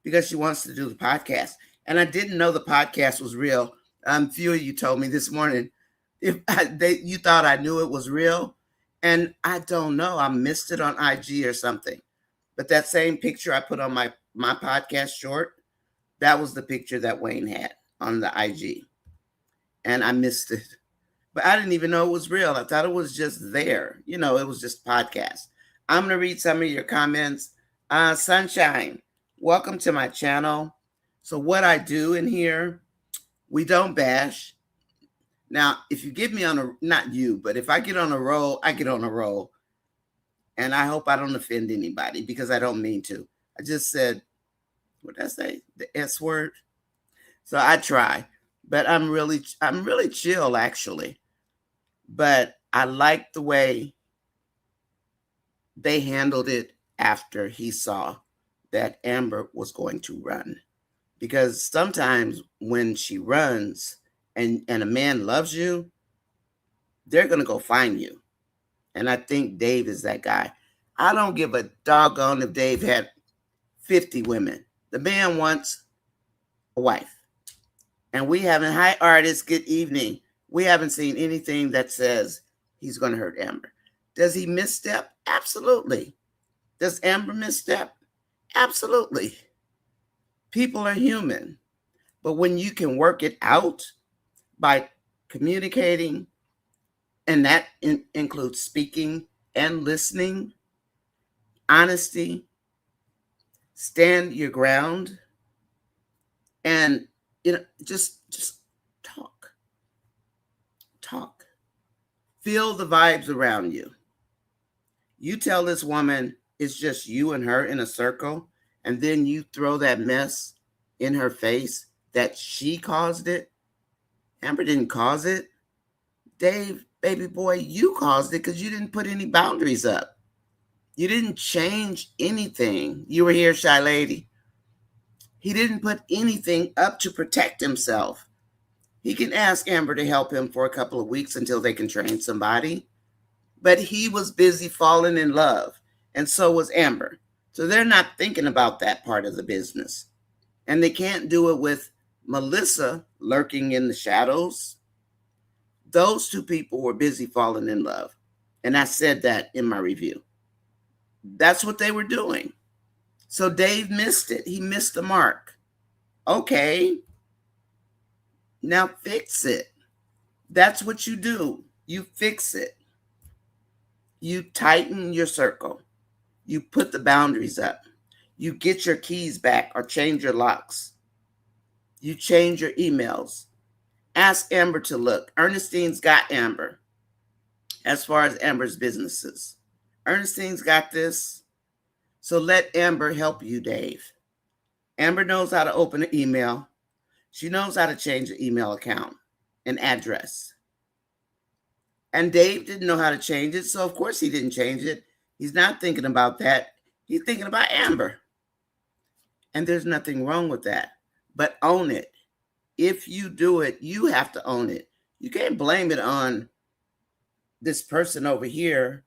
because she wants to do the podcast. And I didn't know the podcast was real. Few of you told me this morning you thought I knew it was real, and I don't know. I missed it on IG or something. But that same picture I put on my podcast short, that was the picture that Wayne had on the IG, and I missed it. But I didn't even know it was real. I thought it was just there. It was just a podcast. I'm going to read some of your comments. Sunshine, welcome to my channel. So what I do in here, we don't bash. Now, if you get me on not you, but if I get on a roll, I get on a roll. And I hope I don't offend anybody because I don't mean to. I just said, what did I say? The S word. So I try, but I'm really chill actually. But I like the way they handled it after he saw that Amber was going to run. Because sometimes when she runs and a man loves you, they're going to go find you. And I think Dave is that guy. I don't give a doggone if Dave had 50 women. The man wants a wife. And we haven't, hi artists, good evening. We haven't seen anything that says he's going to hurt Amber. Does he misstep? Absolutely. Does Amber misstep? Absolutely. People are human. But when you can work it out by communicating, and that includes speaking and listening, honesty, stand your ground, and just talk. Feel the vibes around you. You tell this woman it's just you and her in a circle, and then you throw that mess in her face that she caused it. Amber didn't cause it. Dave, baby boy, you caused it because you didn't put any boundaries up. You didn't change anything. You were here, Shy Lady. He didn't put anything up to protect himself. He can ask Amber to help him for a couple of weeks until they can train somebody. But he was busy falling in love, and so was Amber. So they're not thinking about that part of the business. And they can't do it with Melissa lurking in the shadows. Those two people were busy falling in love. And I said that in my review. That's what they were doing. So Dave missed it. He missed the mark. Okay. Now fix it. That's what you do. You fix it. You tighten your circle. You put the boundaries up. You get your keys back or change your locks. You change your emails. Ask Amber to look. Ernestine's got Amber as far as Amber's businesses. Ernestine's got this. So let Amber help you, Dave. Amber knows how to open an email. She knows how to change an email account and address. And Dave didn't know how to change it, so of course he didn't change it. He's not thinking about that. He's thinking about Amber. And there's nothing wrong with that. But own it. If you do it, you have to own it. You can't blame it on this person over here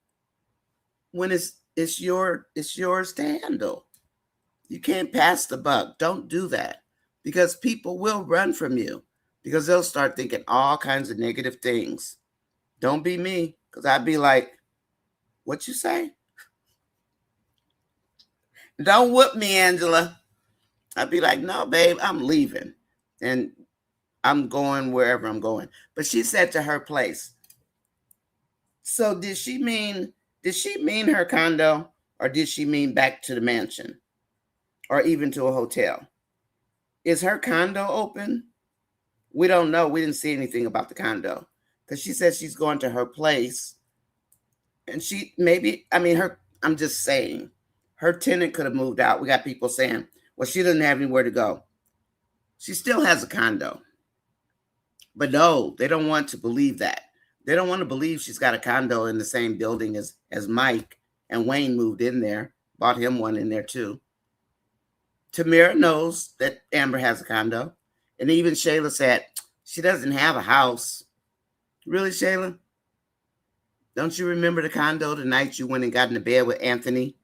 when it's yours to handle. You can't pass the buck. Don't do that, because people will run from you because they'll start thinking all kinds of negative things. Don't be me, because I'd be like, what you say? Don't whoop me, Angela. I'd be like, no, babe, I'm leaving. And I'm going wherever I'm going. But she said to her place. So did she mean her condo, or did she mean back to the mansion, or even to a hotel? Is her condo open? We don't know. We didn't see anything about the condo, because she said she's going to her place. And I'm just saying, her tenant could have moved out. We got people saying, well, she doesn't have anywhere to go. She still has a condo. But no, they don't want to believe that. They don't want to believe she's got a condo in the same building as Mike, and Wayne moved in there, bought him one in there too. Tamira knows that Amber has a condo. And even Shayla said, she doesn't have a house. Really, Shayla? Don't you remember the condo the night you went and got in the bed with Anthony?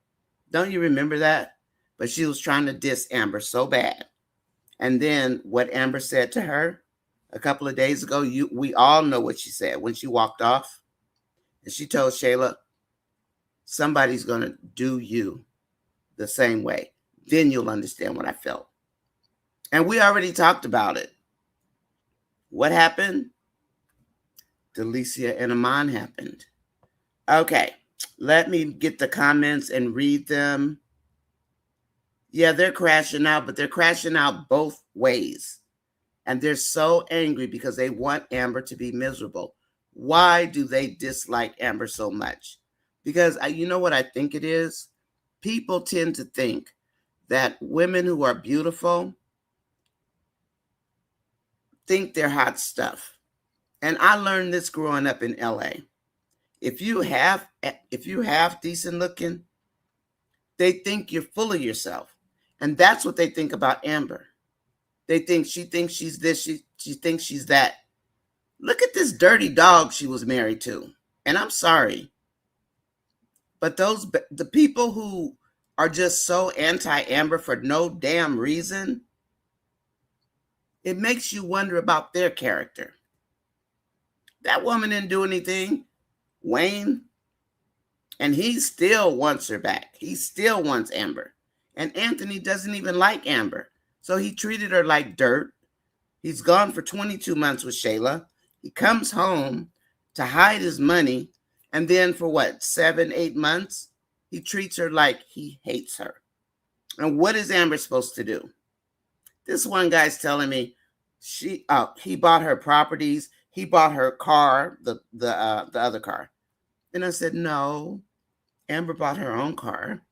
Don't you remember that? but she was trying to diss Amber so bad. And then what Amber said to her a couple of days ago, we all know what she said when she walked off. And she told Shayla, somebody's going to do you the same way. Then you'll understand what I felt. And we already talked about it. What happened? Delicia and Amon happened. Okay, let me get the comments and read them. Yeah, they're crashing out, but they're crashing out both ways. And they're so angry because they want Amber to be miserable. Why do they dislike Amber so much? Because you know what I think it is? People tend to think that women who are beautiful think they're hot stuff. And I learned this growing up in LA. If you have decent looking, they think you're full of yourself. And that's what they think about Amber. They think she thinks she's this, she thinks she's that. Look at this dirty dog she was married to. And I'm sorry, but the people who are just so anti-Amber for no damn reason, it makes you wonder about their character. That woman didn't do anything, Wayne, and he still wants her back. He still wants Amber. And Anthony doesn't even like Amber. So he treated her like dirt. He's gone for 22 months with Shayla. He comes home to hide his money. And then for what, 7, 8 months, he treats her like he hates her. And what is Amber supposed to do? This one guy's telling me he bought her properties. He bought her car, the other car. And I said, no, Amber bought her own car.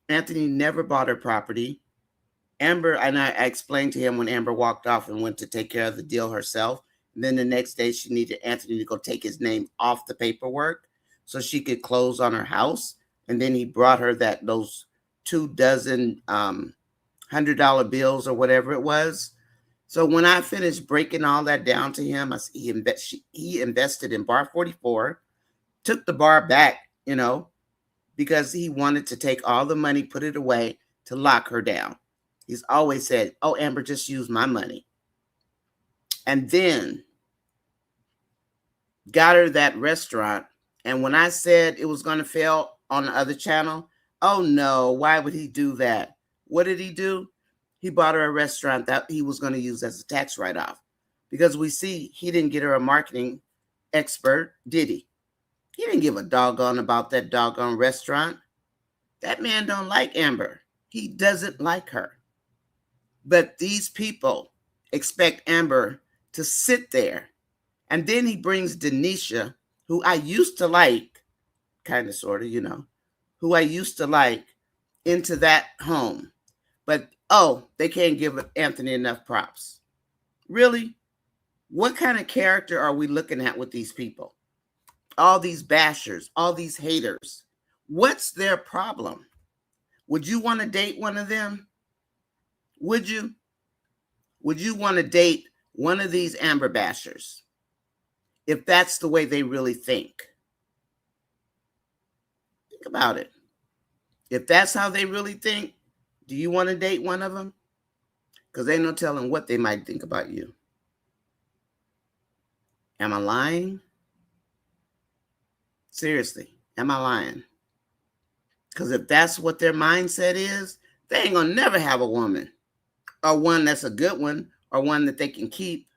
Anthony never bought her property. Amber, and I explained to him when Amber walked off and went to take care of the deal herself. And then the next day she needed Anthony to go take his name off the paperwork so she could close on her house. And then he brought her those 24 $100 bills or whatever it was. So when I finished breaking all that down to him, I said he invested in Bar 44, took the bar back, because he wanted to take all the money, put it away to lock her down. He's always said, oh, Amber, just use my money. And then got her that restaurant. And when I said it was going to fail on the other channel, oh no, why would he do that? What did he do? He bought her a restaurant that he was going to use as a tax write-off. Because we see he didn't get her a marketing expert, did he? He didn't give a doggone about that doggone restaurant. That man don't like Amber. He doesn't like her. But these people expect Amber to sit there. And then he brings Denisha, who I used to like, kind of, sort of, who I used to like, into that home. But, they can't give Anthony enough props. Really? What kind of character are we looking at with these people? All these bashers, all these haters. What's their problem? Would you want to date one of them? Would you? Would you want to date one of these Amber bashers? If that's the way they really think. Think about it. If that's how they really think, do you want to date one of them? Because ain't no telling what they might think about you. Am I lying? Seriously, am I lying? Because if that's what their mindset is, they ain't going to never have a woman. Or one that's a good one, or one that they can keep.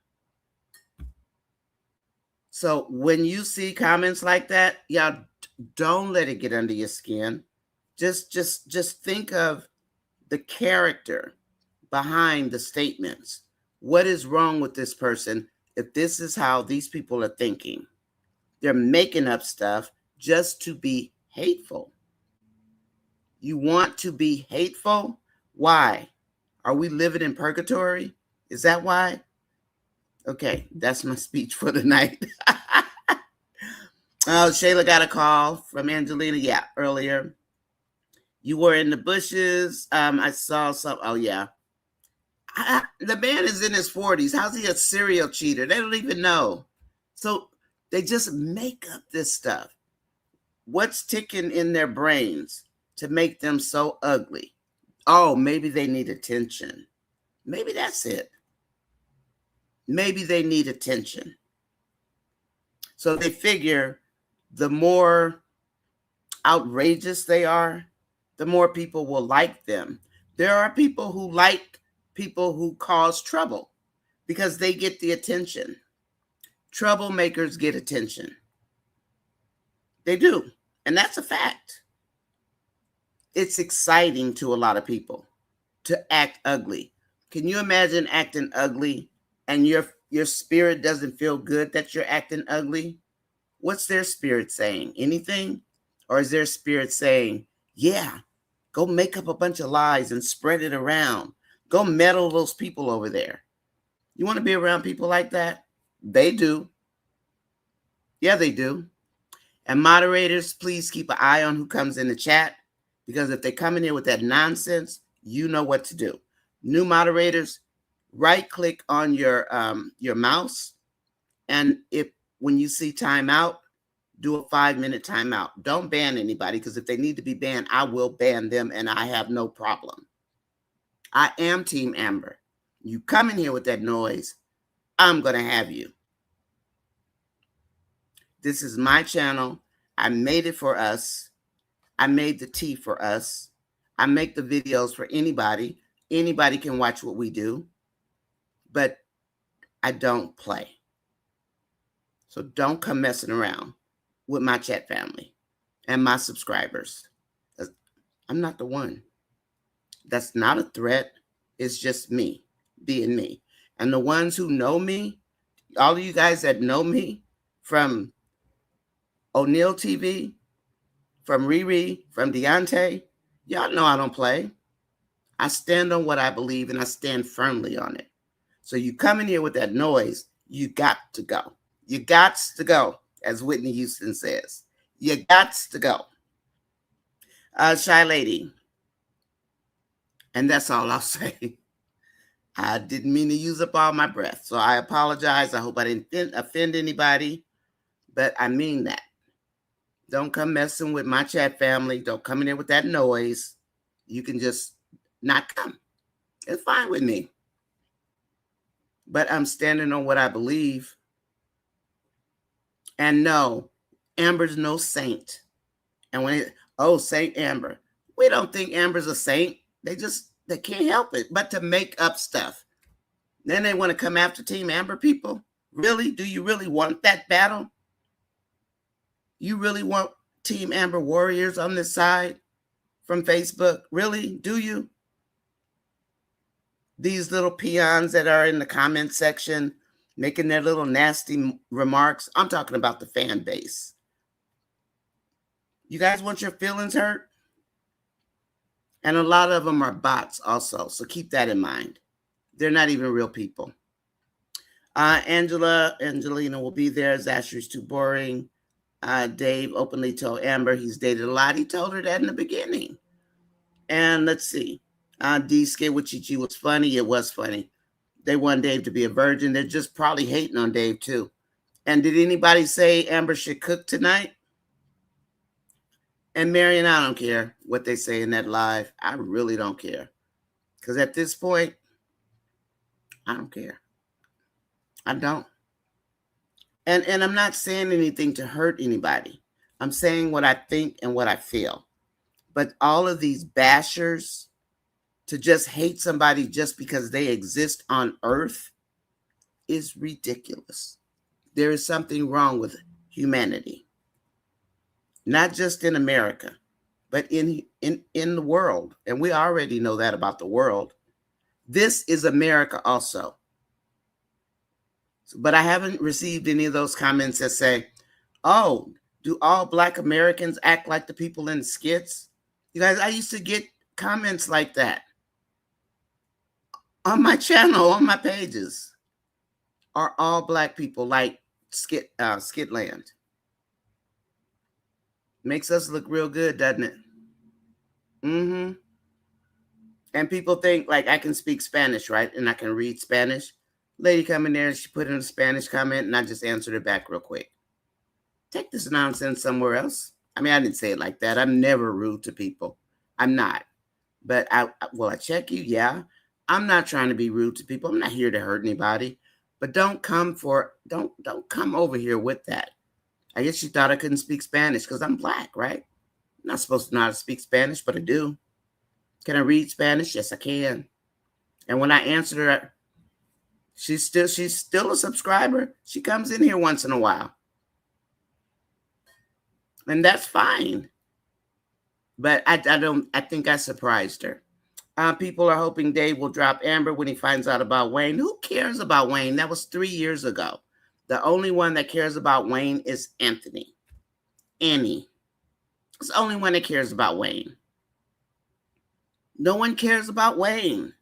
So when you see comments like that, y'all don't let it get under your skin. Just think of the character behind the statements. What is wrong with this person if this is how these people are thinking? They're making up stuff just to be hateful. You want to be hateful? Why? Are we living in purgatory? Is that why? Okay, that's my speech for the night. Oh, Shayla got a call from Angelina. Yeah, earlier. You were in the bushes. I saw some. Oh, yeah. The man is in his 40s. How's he a serial cheater? They don't even know. So they just make up this stuff. What's ticking in their brains to make them so ugly? Oh, maybe they need attention. Maybe that's it. Maybe they need attention. So they figure the more outrageous they are, the more people will like them. There are people who like people who cause trouble because they get the attention. Troublemakers get attention. They do. And that's a fact. It's exciting to a lot of people to act ugly. Can you imagine acting ugly and your spirit doesn't feel good that you're acting ugly? What's their spirit saying? Anything? Or is their spirit saying, yeah, go make up a bunch of lies and spread it around. Go meddle those people over there. You want to be around people like that? They do. Yeah, they do. And moderators, please keep an eye on who comes in the chat, because if they come in here with that nonsense, you know what to do. New moderators, right click on your mouse, and if when you see timeout, do a 5-minute timeout. Don't ban anybody, because if they need to be banned, I will ban them, and I have no problem. I am Team Amber. You come in here with that noise, I'm going to have you. This is my channel. I made it for us. I made the tea for us. I make the videos for anybody. Anybody can watch what we do, but I don't play. So don't come messing around with my chat family and my subscribers. I'm not the one. That's not a threat. It's just me being me. And the ones who know me, all of you guys that know me from O'Neill TV, from Riri, from Deontay, y'all know I don't play. I stand on what I believe, and I stand firmly on it. So you come in here with that noise, you got to go. You got to go, as Whitney Houston says. You got to go. Shy Lady. And that's all I'll say. I didn't mean to use up all my breath, so I apologize. I hope I didn't offend anybody, but I mean that. Don't come messing with my chat family. Don't come in there with that noise. You can just not come. It's fine with me. But I'm standing on what I believe. And no, Amber's no saint. And when Saint Amber, we don't think Amber's a saint. They can't help it but to make up stuff. Then they want to come after Team Amber people. Really? Do you really want that battle? You really want Team Amber warriors on this side from Facebook? Really? Do you? These little peons that are in the comment section making their little nasty remarks. I'm talking about the fan base. You guys want your feelings hurt? And a lot of them are bots also. So keep that in mind. They're not even real people. Angelina will be there. Zasher's too boring. Dave openly told Amber he's dated a lot. He told her that in the beginning. And let's see. D-Skate with Chichi was funny. It was funny. They want Dave to be a virgin. They're just probably hating on Dave too. And did anybody say Amber should cook tonight? And Marion, I don't care what they say in that live. I really don't care. Because at this point, I don't care. I don't. And I'm not saying anything to hurt anybody. I'm saying what I think and what I feel. But all of these bashers to just hate somebody just because they exist on Earth is ridiculous. There is something wrong with humanity. Not just in America, but in the world. And we already know that about the world. This is America also. But I haven't received any of those comments that say, oh, do all Black Americans act like the people in the skits? You guys, I used to get comments like that on my channel, on my pages. Are all Black people like Skitland? Makes us look real good, doesn't it? Mm-hmm. And people think like I can speak Spanish, right? And I can read Spanish. Lady come in there and she put in a Spanish comment and I just answered it back real quick. Take this nonsense somewhere else. I mean, I didn't say it like that. I'm never rude to people. I'm not. But will I check you? Yeah. I'm not trying to be rude to people. I'm not here to hurt anybody. But don't come over here with that. I guess you thought I couldn't speak Spanish because I'm black, right? I'm not supposed to know how to speak Spanish, but I do. Can I read Spanish? Yes, I can. And when I answered her, she's still a subscriber. She comes in here once in a while. And that's fine. But I think I surprised her. People are hoping Dave will drop Amber when he finds out about Wayne. Who cares about Wayne? That was 3 years ago. The only one that cares about Wayne is Anthony. Annie. It's the only one that cares about Wayne. No one cares about Wayne.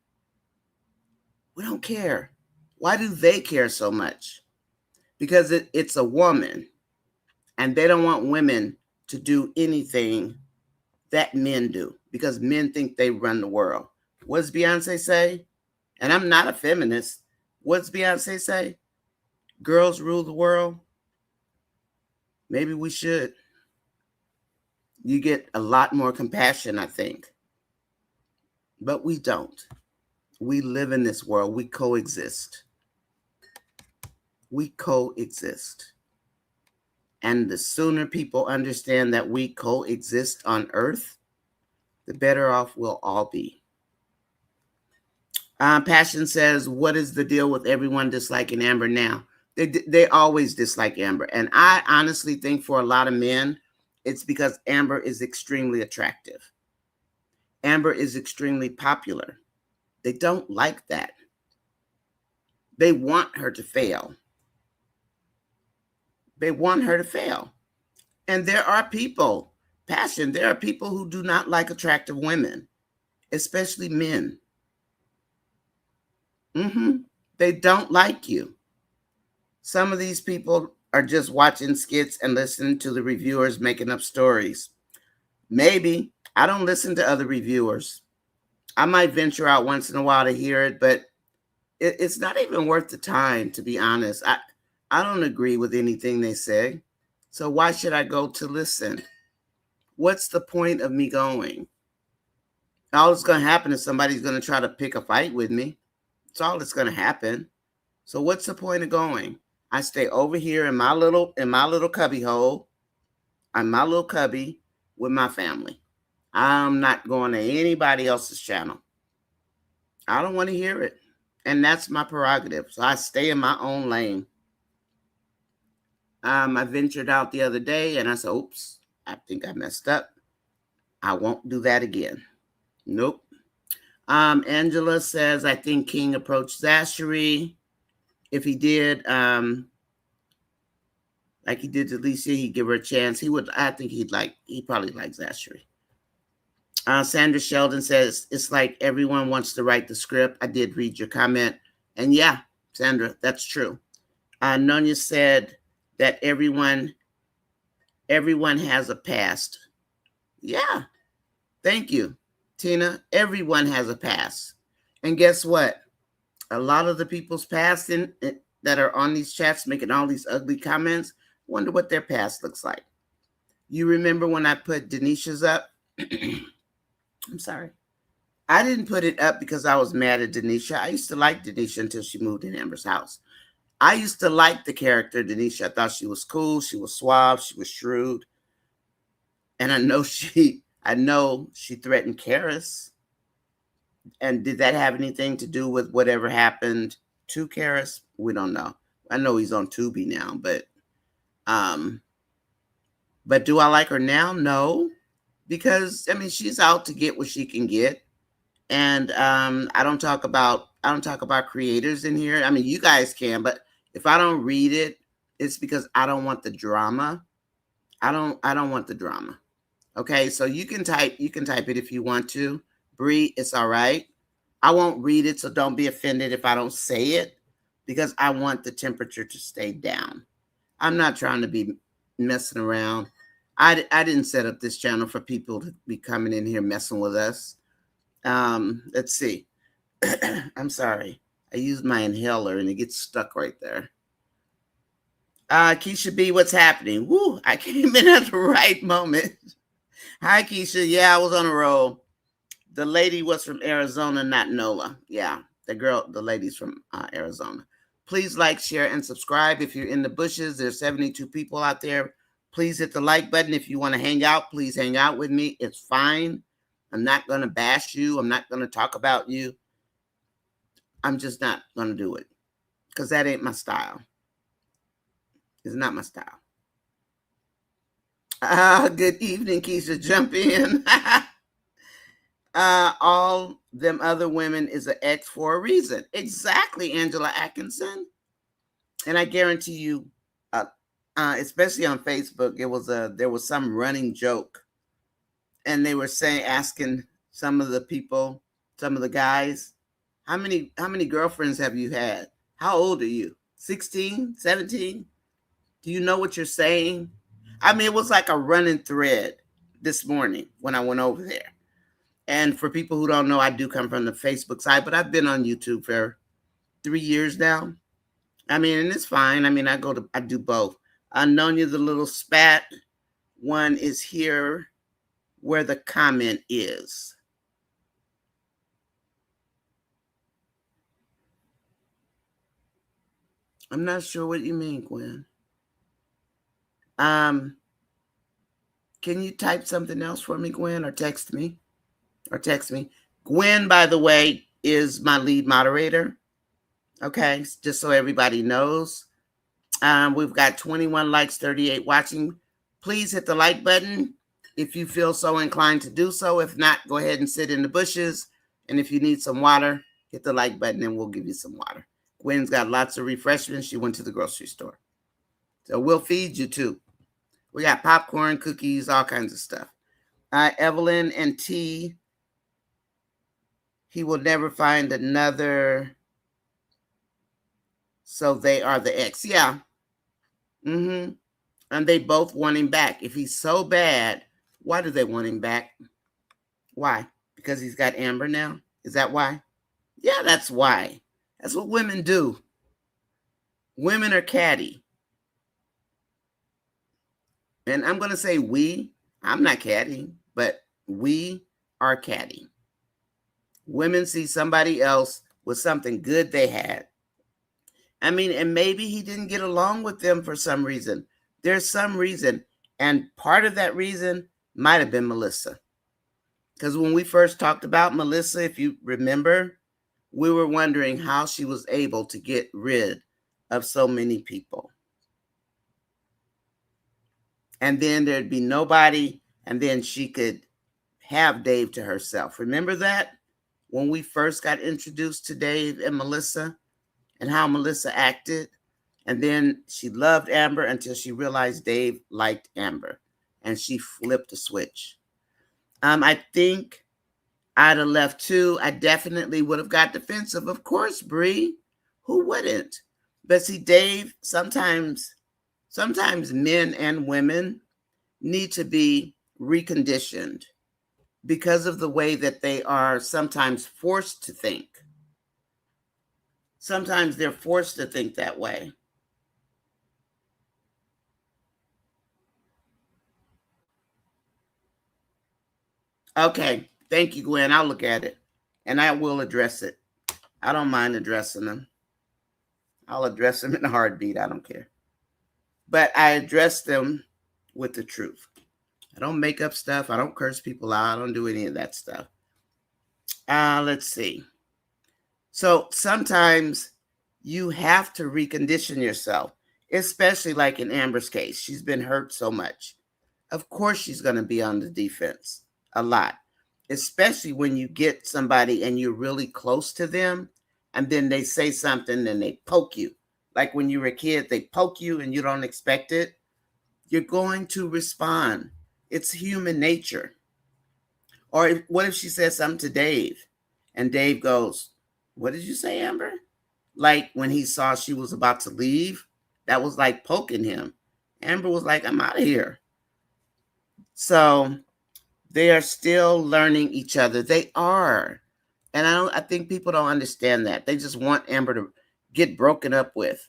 We don't care. Why do they care so much? Because it's a woman, and they don't want women to do anything that men do, because men think they run the world. What does Beyonce say? And I'm not a feminist. What does Beyonce say? Girls rule the world? Maybe we should. You get a lot more compassion, I think. But we don't. We live in this world. We coexist. We coexist. And the sooner people understand that we coexist on Earth, the better off we'll all be. Passion says, what is the deal with everyone disliking Amber now? They always dislike Amber. And I honestly think for a lot of men, it's because Amber is extremely attractive. Amber is extremely popular. They don't like that. They want her to fail. They want her to fail. And there are people, Passion, there are people who do not like attractive women, especially men. They don't like you. Some of these people are just watching skits and listening to the reviewers making up stories. Maybe. I don't listen to other reviewers. I might venture out once in a while to hear it, but it's not even worth the time, to be honest. I don't agree with anything they say. So why should I go to listen? What's the point of me going? All that's going to happen is somebody's going to try to pick a fight with me. That's all that's going to happen. So what's the point of going? I stay over here in my little cubby hole, in my little cubby with my family. I'm not going to anybody else's channel. I don't want to hear it. And that's my prerogative. So I stay in my own lane. I ventured out the other day and I said, oops, I think I messed up. I won't do that again. Nope. Angela says, I think King approached Zachary. If he did, like he did to Alicia, he'd give her a chance. I think he'd probably like Zachary. Sandra Sheldon says, it's like everyone wants to write the script. I did read your comment. And yeah, Sandra, that's true. Nonya said that everyone has a past. Yeah. Thank you, Tina. Everyone has a past. And guess what? A lot of the people's past that are on these chats making all these ugly comments, wonder what their past looks like. You remember when I put Denisha's up? I'm sorry. I didn't put it up because I was mad at Denisha. I used to like Denisha until she moved in Amber's house. I used to like the character Denisha. I thought she was cool. She was suave. She was shrewd. And I know she threatened Karis. And did that have anything to do with whatever happened to Karis? We don't know. I know he's on Tubi now, but do I like her now? No. Because she's out to get what she can get. And I don't talk about creators in here. You guys can, but if I don't read it, it's because I don't want the drama. I don't want the drama. Okay, so you can type it if you want to. Bree, it's all right. I won't read it, so don't be offended if I don't say it, because I want the temperature to stay down. I'm not trying to be messing around. I didn't set up this channel for people to be coming in here messing with us. Let's see. I'm sorry. I used my inhaler and it gets stuck right there. Keisha B, what's happening? Woo, I came in at the right moment. Hi, Keisha. Yeah, I was on a roll. The lady was from Arizona, not Nola. Yeah, the lady's from Arizona. Please like, share, and subscribe. If you're in the bushes, there's 72 people out there. Please hit the like button. If you want to hang out, please hang out with me. It's fine. I'm not going to bash you. I'm not going to talk about you. I'm just not going to do it because that ain't my style. It's not my style. Good evening, Keisha. Jump in. All them other women is an ex for a reason. Exactly, Angela Atkinson. And I guarantee you, especially on Facebook, there was some running joke, and they were asking some of the people, some of the guys, how many girlfriends have you had? How old are you? 16, 17? Do you know what you're saying? I mean, it was like a running thread this morning when I went over there. And for people who don't know, I do come from the Facebook side, but I've been on YouTube for 3 years now. I mean, and it's fine. I mean, I do both. Nonya the little spat one is here where the comment is. I'm not sure what you mean, Gwen. Can you type something else for me, Gwen, or text me? Gwen, by the way, is my lead moderator. Okay, just so everybody knows. We've got 21 likes, 38 watching. Please hit the like button if you feel so inclined to do so. If not, go ahead and sit in the bushes. And if you need some water, hit the like button and we'll give you some water. Gwen's got lots of refreshments. She went to the grocery store. So we'll feed you too. We got popcorn, cookies, all kinds of stuff. Evelyn and T. He will never find another. So they are the ex. Yeah. Mm-hmm. And they both want him back. If he's so bad, why do they want him back? Why? Because he's got Amber now? Is that why? Yeah, that's why. That's what women do. Women are catty. And I'm going to say we. I'm not catty, but we are catty. Women see somebody else with something good they had. I mean, and maybe he didn't get along with them for some reason. There's some reason. And part of that reason might have been Melissa. Because when we first talked about Melissa, if you remember, we were wondering how she was able to get rid of so many people. And then there'd be nobody, and then she could have Dave to herself. Remember that? When we first got introduced to Dave and Melissa, and how Melissa acted. And then she loved Amber until she realized Dave liked Amber. And she flipped the switch. I think I'd have left too. I definitely would have got defensive. Of course, Bree. Who wouldn't? But see, Dave, sometimes men and women need to be reconditioned because of the way that they are sometimes forced to think. Sometimes they're forced to think that way. Okay. Thank you, Gwen. I'll look at it and I will address it. I don't mind addressing them. I'll address them in a heartbeat. I don't care. But I address them with the truth. I don't make up stuff. I don't curse people out. I don't do any of that stuff. Let's see. So sometimes you have to recondition yourself, especially like in Amber's case. She's been hurt so much. Of course, she's going to be on the defense a lot, especially when you get somebody and you're really close to them and then they say something and they poke you. Like when you were a kid, they poke you and you don't expect it. You're going to respond. It's human nature. Or what if she says something to Dave and Dave goes, "What did you say, Amber?" Like when he saw she was about to leave, that was like poking him. Amber was like, "I'm out of here." So they are still learning each other. They are. And I think people don't understand that. They just want Amber to get broken up with.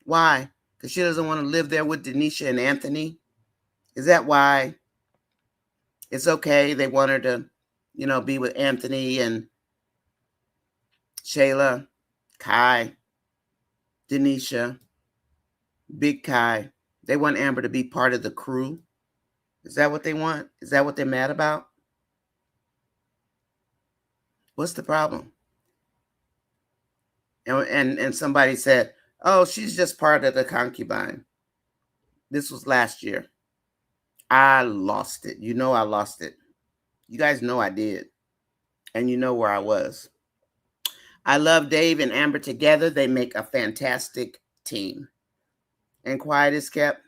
Why? Because she doesn't want to live there with Denisha and Anthony. Is that why? It's okay. They want her to be with Anthony and Shayla, Kai, Denisha, Big Kai. They want Amber to be part of the crew. Is that what they want? Is that what they're mad about? What's the problem? And somebody said, oh, she's just part of the concubine. This was last year. I lost it. I lost it. You guys know I did. And you know where I was. I love Dave and Amber together. They make a fantastic team. And quiet is kept.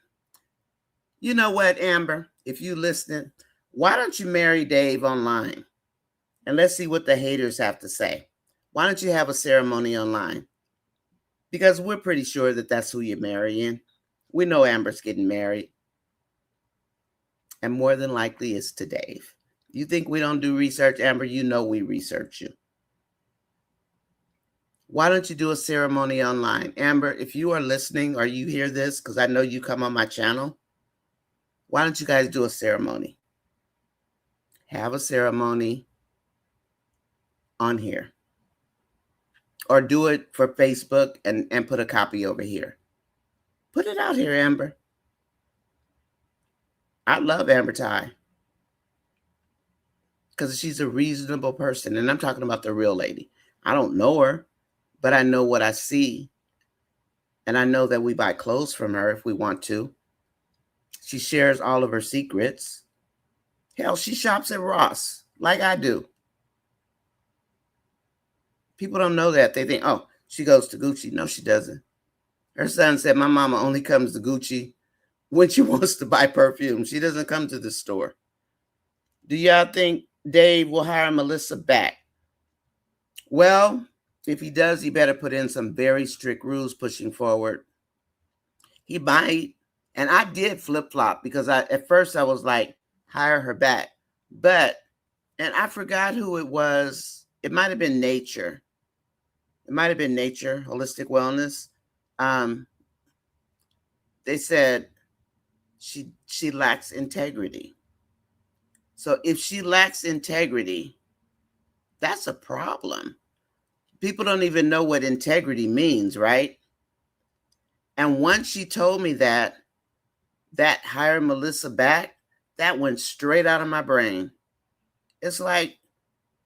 You know what, Amber? If you listening, why don't you marry Dave online? And let's see what the haters have to say. Why don't you have a ceremony online? Because we're pretty sure that that's who you're marrying. We know Amber's getting married. And more than likely it's to Dave. You think we don't do research, Amber? You know we research you. Why don't you do a ceremony online? Amber, if you are listening or you hear this, because I know you come on my channel, why don't you guys do a ceremony? Have a ceremony on here. Or do it for Facebook and put a copy over here. Put it out here, Amber. I love Amber Ty. Because she's a reasonable person. And I'm talking about the real lady. I don't know her, but I know what I see. And I know that we buy clothes from her if we want to. She shares all of her secrets. Hell, she shops at Ross like I do. People don't know that. They think, oh, she goes to Gucci. No, she doesn't. Her son said, my mama only comes to Gucci when she wants to buy perfume. She doesn't come to the store. Do y'all think Dave will hire Melissa back? Well, if he does, he better put in some very strict rules pushing forward. He might. And I did flip-flop because at first I was like, hire her back. And I forgot who it was. It might have been Nature. It might have been Nature, Holistic Wellness. They said she lacks integrity. So if she lacks integrity, that's a problem. People don't even know what integrity means, right? And once she told me that hire Melissa back, that went straight out of my brain. It's like,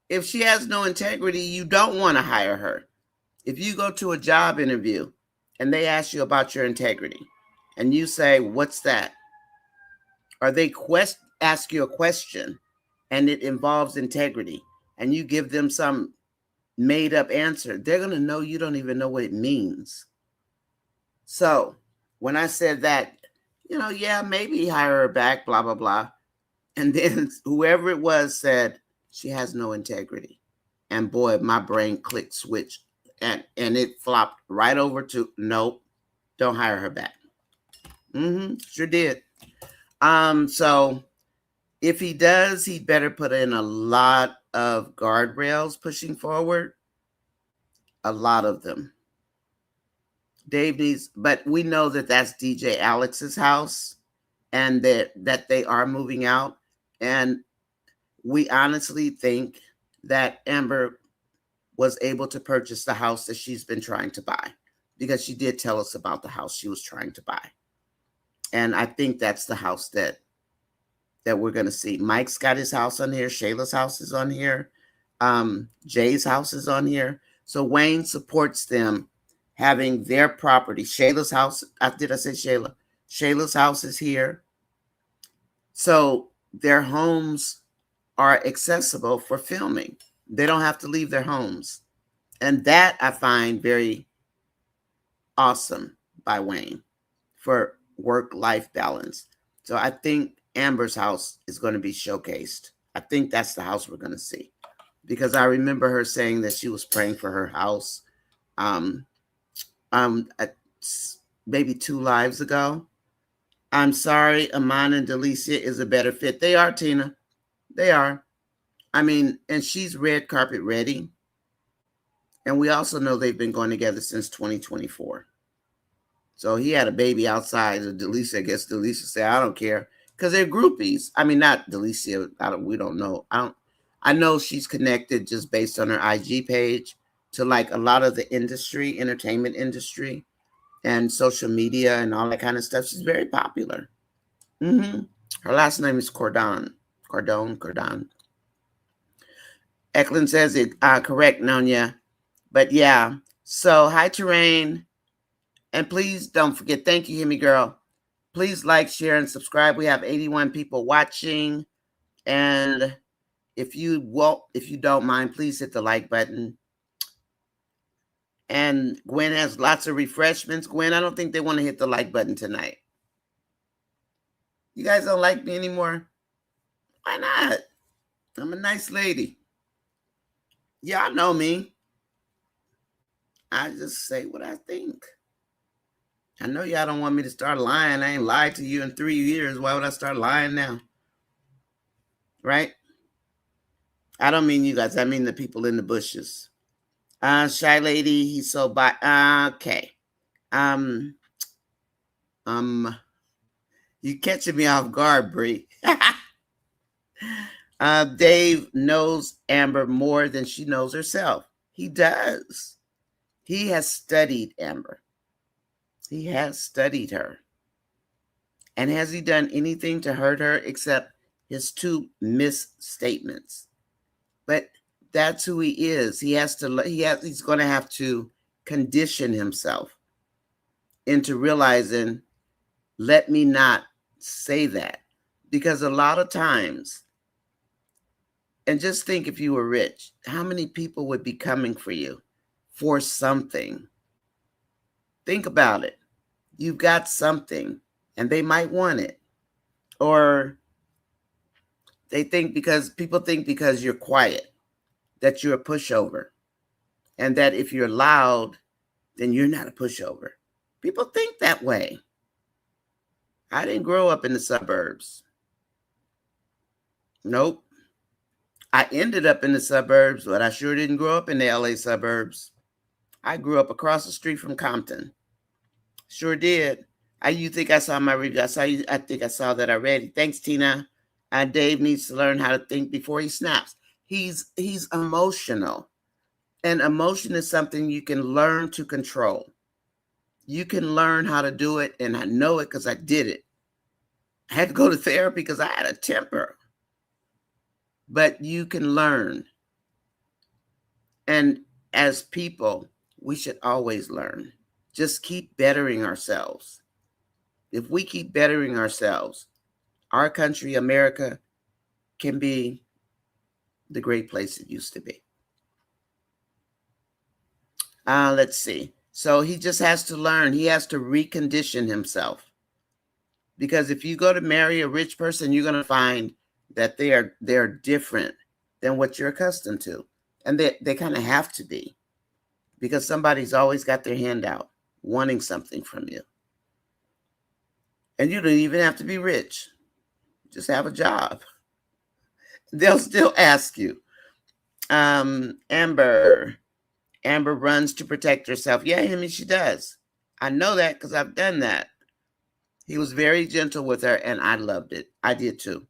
if she has no integrity, you don't want to hire her. If you go to a job interview and they ask you about your integrity and you say, what's that? Or they ask you a question and it involves integrity and you give them some made up answer, they're going to know you don't even know what it means. So when I said that, yeah, maybe hire her back, blah, blah, blah. And then whoever it was said, she has no integrity. And boy, my brain clicked switch and it flopped right over to, nope, don't hire her back. Sure did. So if he does, he better put in a lot of guardrails pushing forward. A lot of them. Dave needs, but we know that that's DJ Alex's house and that they are moving out. And we honestly think that Amber was able to purchase the house that she's been trying to buy, because she did tell us about the house she was trying to buy. And I think that's the house that we're going to see. Mike's got his house on here. Shayla's house is on here. Jay's house is on here. So Wayne supports them having their property. Shayla's house, did I say Shayla? Shayla's house is here. So their homes are accessible for filming. They don't have to leave their homes. And that I find very awesome by Wayne for work-life balance. So I think Amber's house is going to be showcased. I think that's the house we're going to see, because I remember her saying that she was praying for her house maybe 2 lives ago. I'm sorry, Amana and Delicia is a better fit. They are, Tina. They are. I mean, and she's red carpet ready. And we also know they've been going together since 2024. So he had a baby outside of Delicia. I guess Delicia said, I don't care. Because they're groupies. I mean, not Delicia. We don't know. I I know she's connected just based on her IG page to like a lot of the industry, entertainment industry, and social media and all that kind of stuff. She's very popular. Her last name is Cordon. Cordon. Eklund says it correct, Nonya. But yeah. So hi, Terrain. And please don't forget, thank you, Hemi Girl. Please like, share, and subscribe. We have 81 people watching. And if you don't mind, please hit the like button. And Gwen has lots of refreshments. Gwen, I don't think they want to hit the like button tonight. You guys don't like me anymore? Why not? I'm a nice lady. Y'all know me. I just say what I think. I know y'all don't want me to start lying. I ain't lied to you in 3 years. Why would I start lying now? Right? I don't mean you guys. I mean the people in the bushes. Shy lady, he's so by. Okay. You catching me off guard, Bree. Dave knows Amber more than she knows herself. He does. He has studied Amber. He has studied her. And has he done anything to hurt her except his 2 misstatements? But that's who he is. He's going to have to condition himself into realizing, let me not say that. Because a lot of times, and just think if you were rich, how many people would be coming for you for something? Think about it. You've got something and they might want it. Or people think because you're quiet, that you're a pushover. And that if you're loud, then you're not a pushover. People think that way. I didn't grow up in the suburbs. Nope. I ended up in the suburbs, but I sure didn't grow up in the LA suburbs. I grew up across the street from Compton. Sure did. You think I saw my review? I think I saw that already. Thanks, Tina. Dave needs to learn how to think before he snaps. He's emotional. And emotion is something you can learn to control. You can learn how to do it, and I know it because I did it. I had to go to therapy because I had a temper. But you can learn. And as people, we should always learn. Just keep bettering ourselves. If we keep bettering ourselves, our country, America, can be the great place it used to be. Let's see. So he just has to learn. He has to recondition himself. Because if you go to marry a rich person, you're going to find that they're different than what you're accustomed to. And they kind of have to be. Because somebody's always got their hand out, wanting something from you. And you don't even have to be rich. Just have a job. They'll still ask you. Amber runs to protect herself. Yeah, I mean, she does. I know that because I've done that. He was very gentle with her, and I loved it. I did too.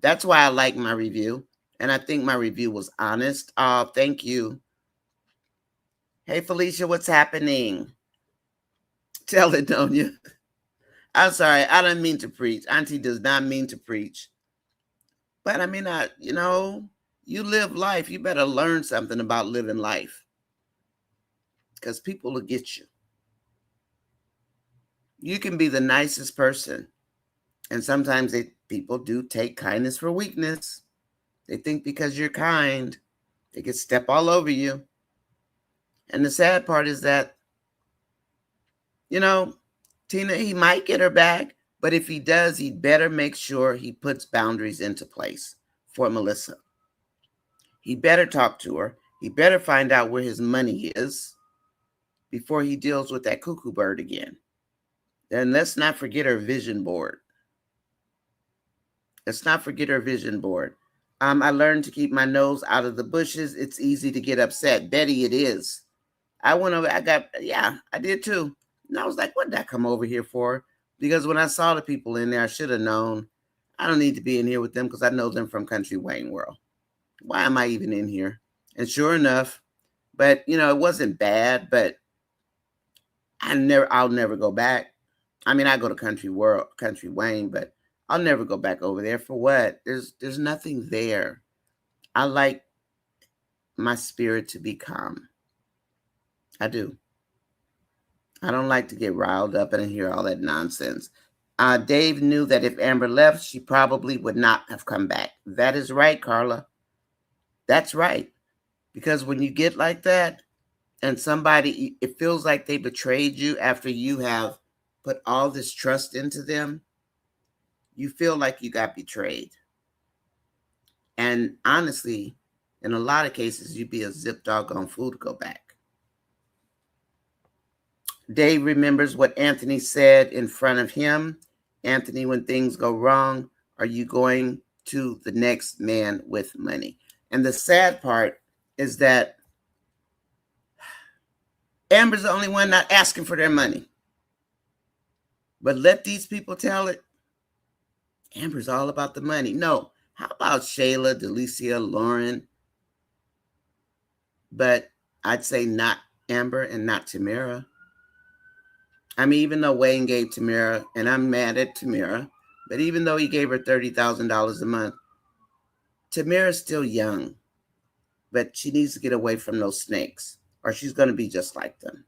That's why I like my review. And I think my review was honest. Oh, thank you. Hey, Felicia, what's happening? Tell it, don't you? I'm sorry. I don't mean to preach. Auntie does not mean to preach. But I mean, you live life. You better learn something about living life. Because people will get you. You can be the nicest person. And sometimes people do take kindness for weakness. They think because you're kind, they can step all over you. And the sad part is that, Tina, he might get her back. But if he does, he'd better make sure he puts boundaries into place for Melissa. He better talk to her. He better find out where his money is before he deals with that cuckoo bird again. And let's not forget her vision board. Let's not forget her vision board. I learned to keep my nose out of the bushes. It's easy to get upset. Betty, it is. I did too. And I was like, what did I come over here for? Because when I saw the people in there, I should have known I don't need to be in here with them because I know them from Country Wayne World. why am I even in here? And sure enough, but it wasn't bad, but I'll never go back. I mean, I go to Country Wayne, but I'll never go back over there for what? There's nothing there. I like my spirit to be calm. I do. I don't like to get riled up and hear all that nonsense. Dave knew that if Amber left, she probably would not have come back. That is right, Carla. That's right. Because when you get like that, and somebody, it feels like they betrayed you after you have put all this trust into them, you feel like you got betrayed. And honestly, in a lot of cases, you'd be a zip doggone fool to go back. Dave remembers what Anthony said in front of him. Anthony, when things go wrong, are you going to the next man with money? And the sad part is that Amber's the only one not asking for their money. But let these people tell it. Amber's all about the money. No. How about Shayla, Delicia, Lauren? But I'd say not Amber and not Tamara. I mean, even though Wayne gave Tamara, and I'm mad at Tamara, but even though he gave her $30,000 a month, Tamara's still young. But she needs to get away from those snakes, or she's going to be just like them.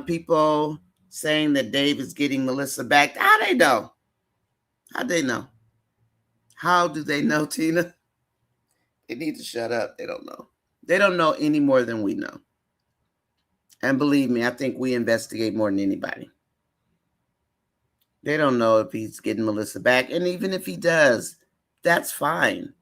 People saying that Dave is getting Melissa back. How they know? How they know? How do they know, Tina? They need to shut up. They don't know. They don't know any more than we know. And believe me, I think we investigate more than anybody. They don't know if he's getting Melissa back. And even if he does, that's fine.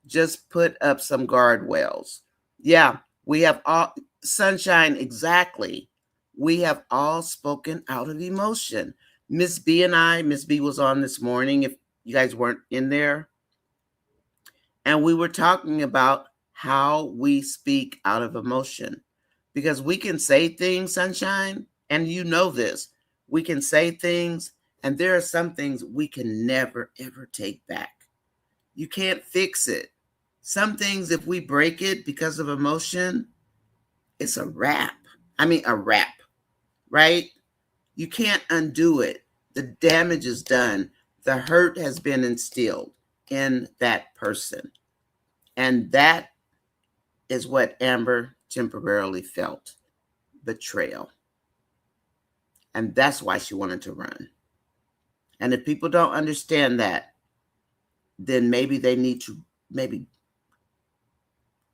Just put up some guardrails. Yeah, we have all, Sunshine, exactly. We have all spoken out of emotion. Miss B was on this morning, if you guys weren't in there. And we were talking about how we speak out of emotion. Because we can say things, Sunshine, and you know this. We can say things, and there are some things we can never, ever take back. You can't fix it. Some things, if we break it because of emotion, it's a wrap. I mean, a wrap, right? You can't undo it. The damage is done. The hurt has been instilled in that person. And that is what Amber temporarily felt, betrayal. And that's why she wanted to run. And if people don't understand that, then maybe they need to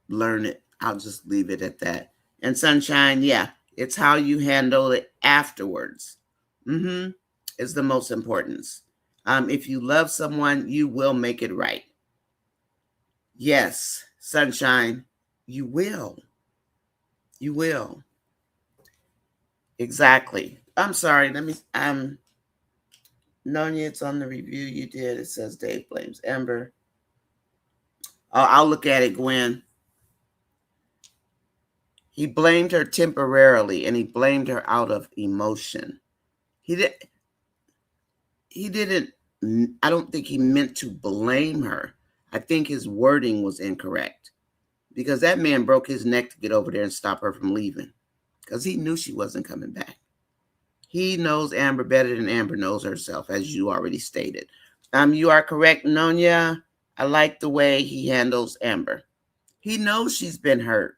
learn it. I'll just leave it at that. And Sunshine, yeah, it's how you handle it afterwards. Is the most important. If you love someone, you will make it right. Yes, Sunshine, you will. You will. Exactly. I'm sorry. Nonya, it's on the review you did. It says Dave blames Amber. I'll look at it, Gwen. He blamed her temporarily, and he blamed her out of emotion. He didn't, I don't think he meant to blame her. I think his wording was incorrect. Because that man broke his neck to get over there and stop her from leaving. Because he knew she wasn't coming back. He knows Amber better than Amber knows herself, as you already stated. You are correct, Nonya. I like the way he handles Amber. He knows she's been hurt.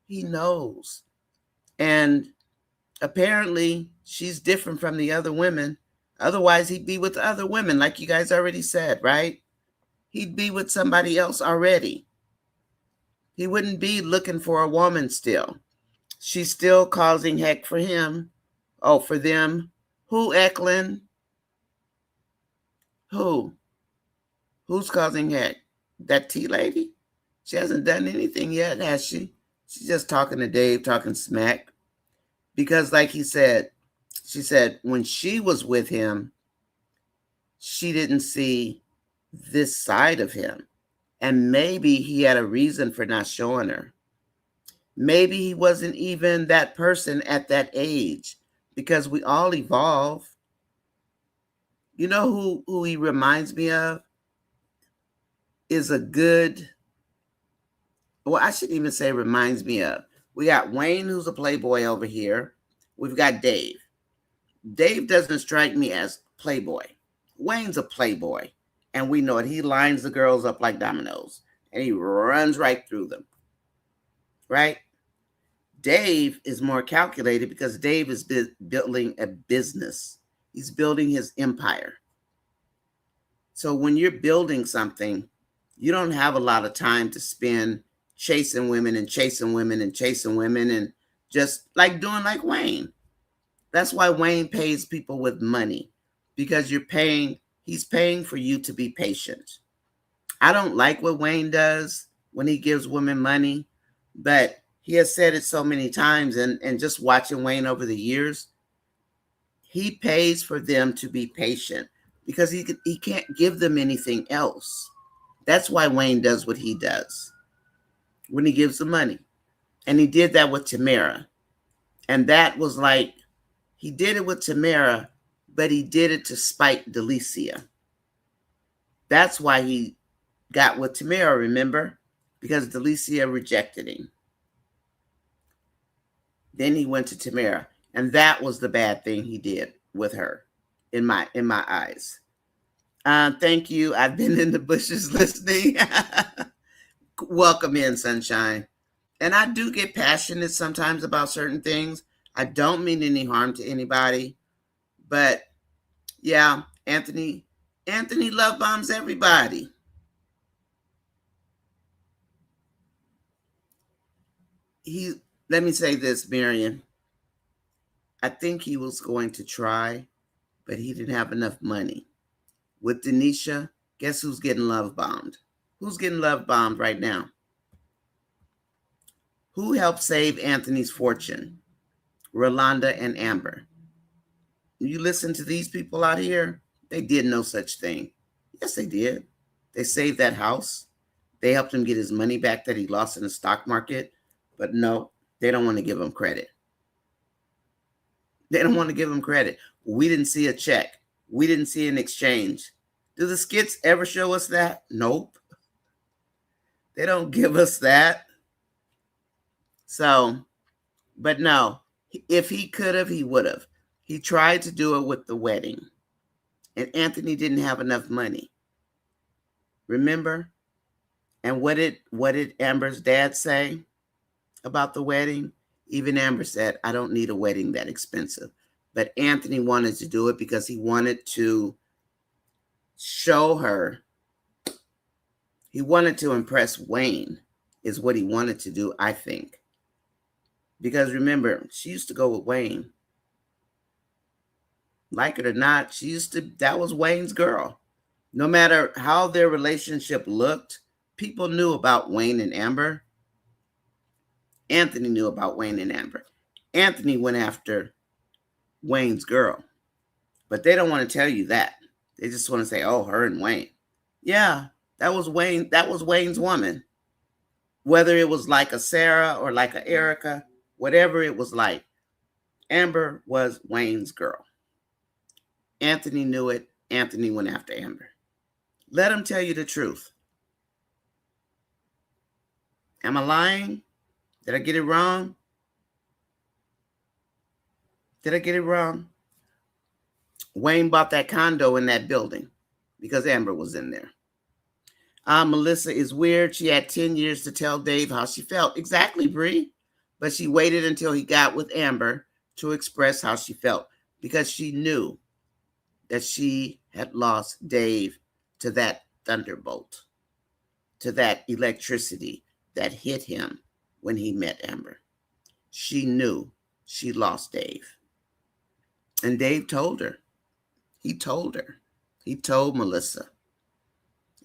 He knows. And apparently, she's different from the other women. Otherwise, he'd be with other women, like you guys already said, right? He'd be with somebody else already. He wouldn't be looking for a woman still. She's still causing heck for him. Oh, for them. Who, Eklund? Who? Who's causing heck? That tea lady? She hasn't done anything yet, has she? She's just talking to Dave, talking smack. Because like he said, she said when she was with him, she didn't see this side of him. And maybe he had a reason for not showing her. Maybe he wasn't even that person at that age, because we all evolve. You know who he reminds me of? Is a good well, I shouldn't even say reminds me of. We got Wayne, who's a playboy over here. We've got Dave. Dave doesn't strike me as playboy. Wayne's a playboy, and we know it. He lines the girls up like dominoes, and he runs right through them, right? Dave is more calculated because Dave is building a business. He's building his empire. So when you're building something, you don't have a lot of time to spend chasing women and chasing women and chasing women and just like doing like Wayne. That's why Wayne pays people with money, because he's paying for you to be patient. I don't like what Wayne does when he gives women money, but he has said it so many times, and just watching Wayne over the years, he pays for them to be patient because he can't give them anything else. That's why Wayne does what he does when he gives the money. And he did that with Tamara. And that was like, he did it with Tamara, but he did it to spite Delicia. That's why he got with Tamara, remember? Because Delicia rejected him. Then he went to Tamara. And that was the bad thing he did with her, in my eyes. Thank you. I've been in the bushes listening. Welcome in, sunshine. And I do get passionate sometimes about certain things. I don't mean any harm to anybody. But yeah, Anthony love bombs everybody. Let me say this, Marion. I think he was going to try, but he didn't have enough money. With Denisha, guess who's getting love bombed? Who's getting love bombed right now? Who helped save Anthony's fortune? Rolanda and Amber. You listen to these people out here, they did no such thing. Yes, they did. They saved that house. They helped him get his money back that he lost in the stock market. But no, they don't want to give him credit. They don't want to give him credit. We didn't see a check. We didn't see an exchange. Do the skits ever show us that? Nope. They don't give us that. So, but no, if he could have, he would have. He tried to do it with the wedding, and Anthony didn't have enough money. Remember? And what did Amber's dad say about the wedding? Even Amber said, I don't need a wedding that expensive. But Anthony wanted to do it because he wanted to show her. He wanted to impress Wayne, is what he wanted to do, I think. Because remember, she used to go with Wayne. Like it or not, that was Wayne's girl. No matter how their relationship looked, people knew about Wayne and Amber. Anthony knew about Wayne and Amber. Anthony went after Wayne's girl. But they don't want to tell you that. They just want to say, oh, her and Wayne. Yeah, that was Wayne. That was Wayne's woman. Whether it was like a Sarah or like a Erica, whatever it was like, Amber was Wayne's girl. Anthony knew it. Anthony went after Amber. Let him tell you the truth. Am I lying? Did I get it wrong? Did I get it wrong? Wayne bought that condo in that building because Amber was in there. Melissa is weird. She had 10 years to tell Dave how she felt. Exactly, Bree. But she waited until he got with Amber to express how she felt because she knew that she had lost Dave to that thunderbolt, to that electricity that hit him when he met Amber. She knew she lost Dave. And Dave told her. He told her. He told Melissa.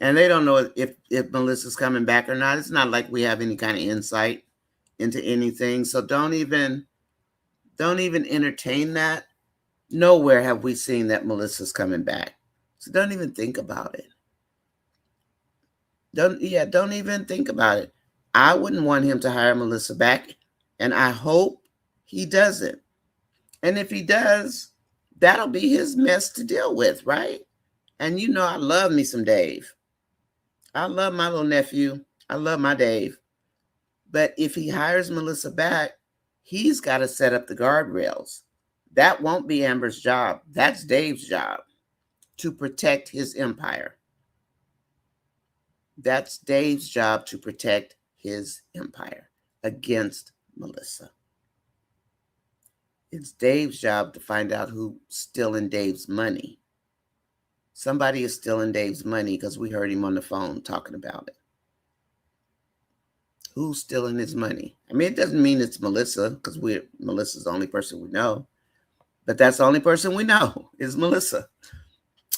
And they don't know if Melissa's coming back or not. It's not like we have any kind of insight into anything. So don't even entertain that. Nowhere have we seen that Melissa's coming back. So don't even think about it. Don't even think about it. I wouldn't want him to hire Melissa back. And I hope he doesn't. And if he does, that'll be his mess to deal with, right? And you know I love me some Dave. I love my little nephew. I love my Dave. But if he hires Melissa back, he's got to set up the guardrails. That won't be Amber's job. That's Dave's job, to protect his empire. That's Dave's job, to protect his empire against Melissa. It's Dave's job to find out who's stealing Dave's money. Somebody is stealing Dave's money because we heard him on the phone talking about it. Who's stealing his money? I mean, it doesn't mean it's Melissa, because Melissa's the only person we know. But that's the only person we know is Melissa.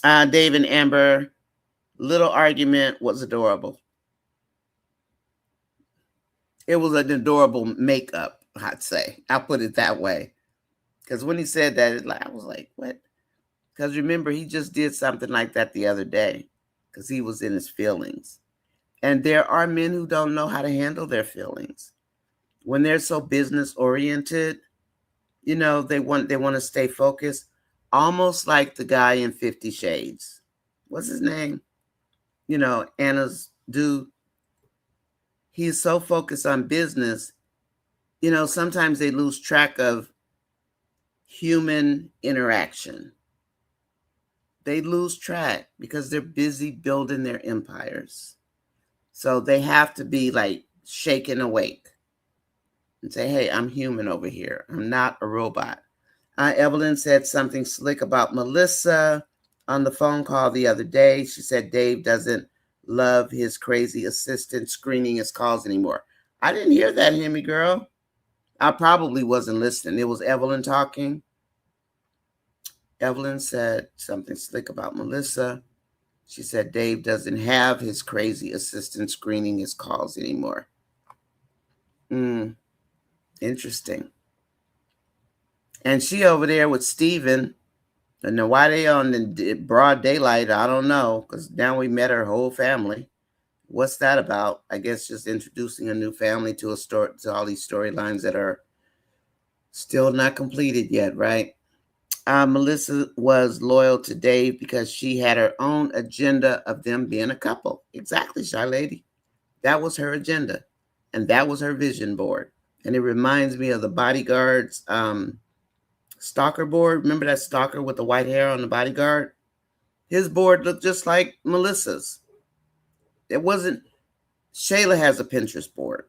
Dave and Amber, little argument, was adorable. It was an adorable makeup, I'd say. I'll put it that way. Because when he said that, I was like, what? Because remember, he just did something like that the other day because he was in his feelings. And there are men who don't know how to handle their feelings. When they're so business oriented, they want to stay focused, almost like the guy in 50 Shades. What's his name? Anna's dude. He's so focused on business, sometimes they lose track of human interaction. They lose track because they're busy building their empires. So they have to be like shaken awake and say, hey, I'm human over here. I'm not a robot. Evelyn said something slick about Melissa on the phone call the other day. She said Dave doesn't love his crazy assistant screening his calls anymore. I didn't hear that, Hemi girl. I probably wasn't listening. It was Evelyn talking. Evelyn said something slick about Melissa. She said Dave doesn't have his crazy assistant screening his calls anymore. Interesting. And she over there with Steven. I know why they on the broad daylight. I don't know, because now we met her whole family. What's that about? I guess just introducing a new family to all these storylines that are still not completed yet, right? Melissa was loyal to Dave because she had her own agenda of them being a couple. Exactly, Shy Lady. That was her agenda. And that was her vision board. And it reminds me of the Bodyguard's stalker board. Remember that stalker with the white hair on the Bodyguard? His board looked just like Melissa's. It wasn't. Shayla has a Pinterest board.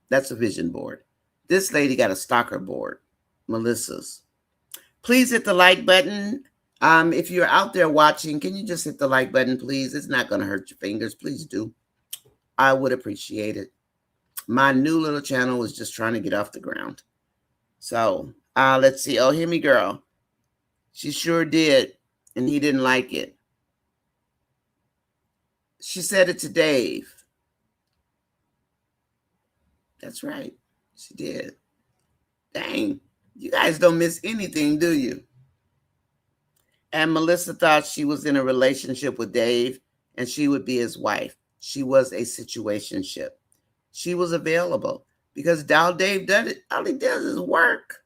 That's a vision board. This lady got a stalker board, Melissa's. Please hit the like button. If you're out there watching, can you just hit the like button, please? It's not going to hurt your fingers. Please do. I would appreciate it. My new little channel is just trying to get off the ground. So let's see. Oh, hear me, girl. She sure did. And he didn't like it. She said it to Dave. That's right. She did. Dang. You guys don't miss anything, do you? And Melissa thought she was in a relationship with Dave and she would be his wife. She was a situationship. She was available because all Dave does it. All he does is work.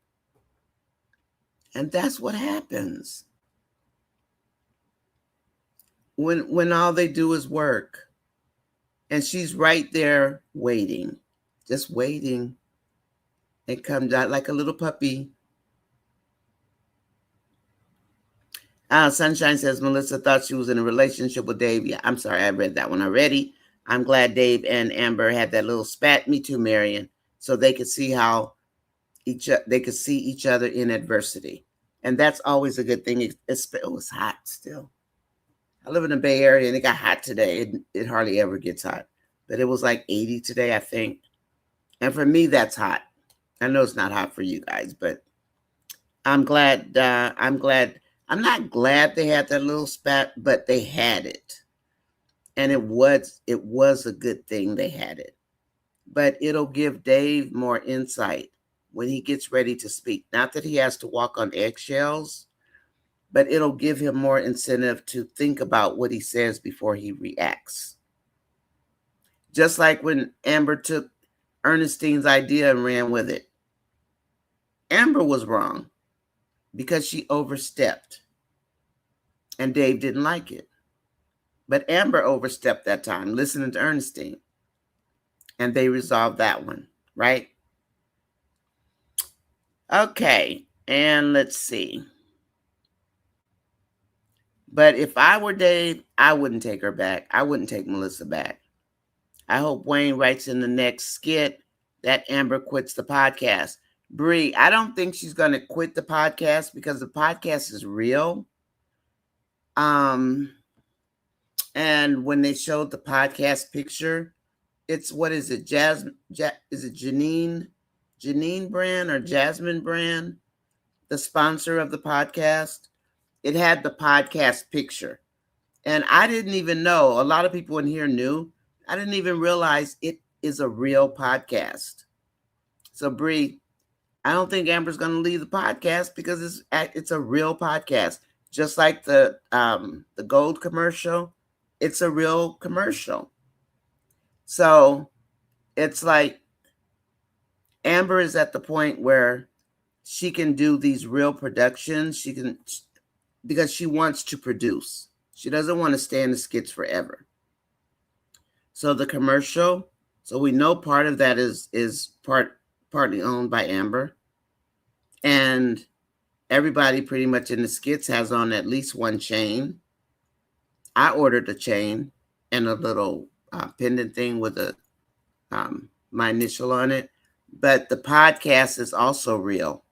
And that's what happens. When all they do is work. And she's right there waiting. Just waiting. It comes out like a little puppy. Sunshine says Melissa thought she was in a relationship with Dave. Yeah, I'm sorry, I read that one already. I'm glad Dave and Amber had that little spat. Me too, Marion. So they could see how they could see each other in adversity. And that's always a good thing. It was hot still. I live in the Bay Area and it got hot today. It hardly ever gets hot. But it was like 80 today, I think. And for me, that's hot. I know it's not hot for you guys, but I'm glad. I'm not glad they had that little spat, but they had it. And it was a good thing they had it. But it'll give Dave more insight when he gets ready to speak. Not that he has to walk on eggshells, but it'll give him more incentive to think about what he says before he reacts. Just like when Amber took Ernestine's idea and ran with it. Amber was wrong because she overstepped. And Dave didn't like it. But Amber overstepped that time, listening to Ernestine. And they resolved that one. right? Okay, and let's see. But if I were Dave, I wouldn't take her back. I wouldn't take Melissa back. I hope Wayne writes in the next skit that Amber quits the podcast. Bree, I don't think she's going to quit the podcast because the podcast is real. And when they showed the podcast picture, it's, what is it? Is it Janine Brand or Jasmine Brand, the sponsor of the podcast? It had the podcast picture. And I didn't even know, a lot of people in here knew. I didn't even realize it is a real podcast. So Bree, I don't think Amber's going to leave the podcast because it's a real podcast. Just like the gold commercial, it's a real commercial. So it's like Amber is at the point where she can do these real productions. Because she wants to produce. She doesn't want to stay in the skits forever. So the commercial, so we know part of that is partly owned by Amber. And everybody pretty much in the skits has on at least one chain. I ordered a chain and a little pendant thing with my initial on it. But the podcast is also real.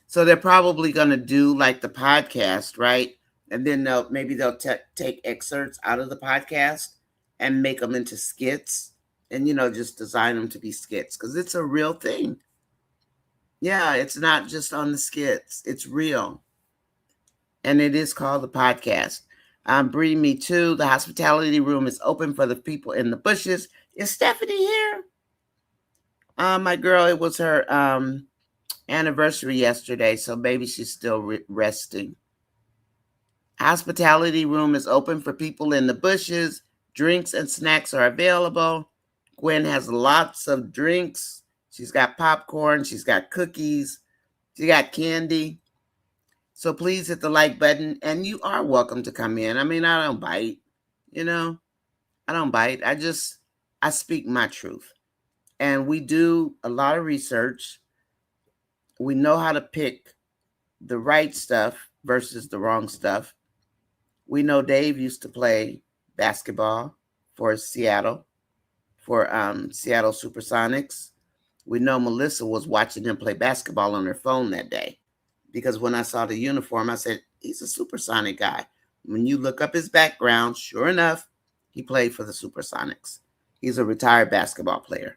So they're probably going to do like the podcast, right? And then maybe they'll take excerpts out of the podcast and make them into skits and, just design them to be skits because it's a real thing. Yeah, it's not just on the skits. It's real. And it is called the podcast. Bree, me too. The hospitality room is open for the people in the bushes. Is Stephanie here? My girl, it was her anniversary yesterday, so maybe she's still resting. Hospitality room is open for people in the bushes. Drinks and snacks are available. Gwen has lots of drinks. She's got popcorn. She's got cookies. She got candy. So please hit the like button, and you are welcome to come in. I mean, I don't bite, I don't bite. I speak my truth. And we do a lot of research. We know how to pick the right stuff versus the wrong stuff. We know Dave used to play basketball for Seattle, for Seattle Supersonics. We know Melissa was watching him play basketball on her phone that day because when I saw the uniform, I said, he's a Supersonic guy. When you look up his background, sure enough, he played for the Supersonics. He's a retired basketball player.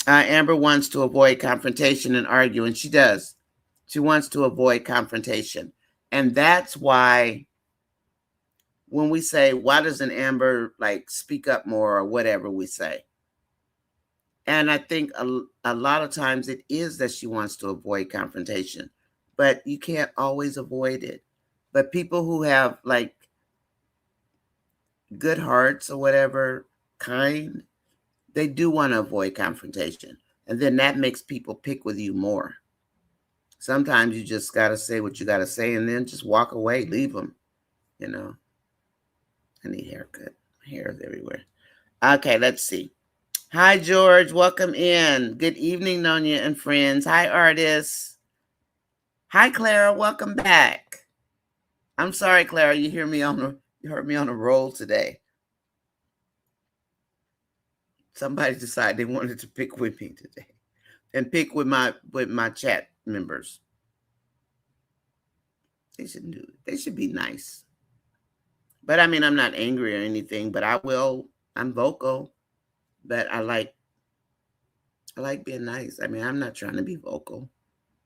Amber wants to avoid confrontation and argue, and she does. She wants to avoid confrontation. And that's why when we say, why doesn't Amber speak up more or whatever we say? And I think a lot of times it is that she wants to avoid confrontation, but you can't always avoid it. But people who have good hearts or whatever, kind, they do want to avoid confrontation. And then that makes people pick with you more. Sometimes you just got to say what you got to say and then just walk away, leave them, I need a haircut. My hair is everywhere. Okay, let's see. Hi, George. Welcome in. Good evening, Nonya and friends. Hi, artists. Hi, Clara. Welcome back. I'm sorry, Clara. You heard me on a roll today. Somebody decided they wanted to pick with me today and pick with my chat members. They shouldn't do it. They should be nice. But I mean, I'm not angry or anything, but I'm vocal, but I like being nice. I mean, I'm not trying to be vocal,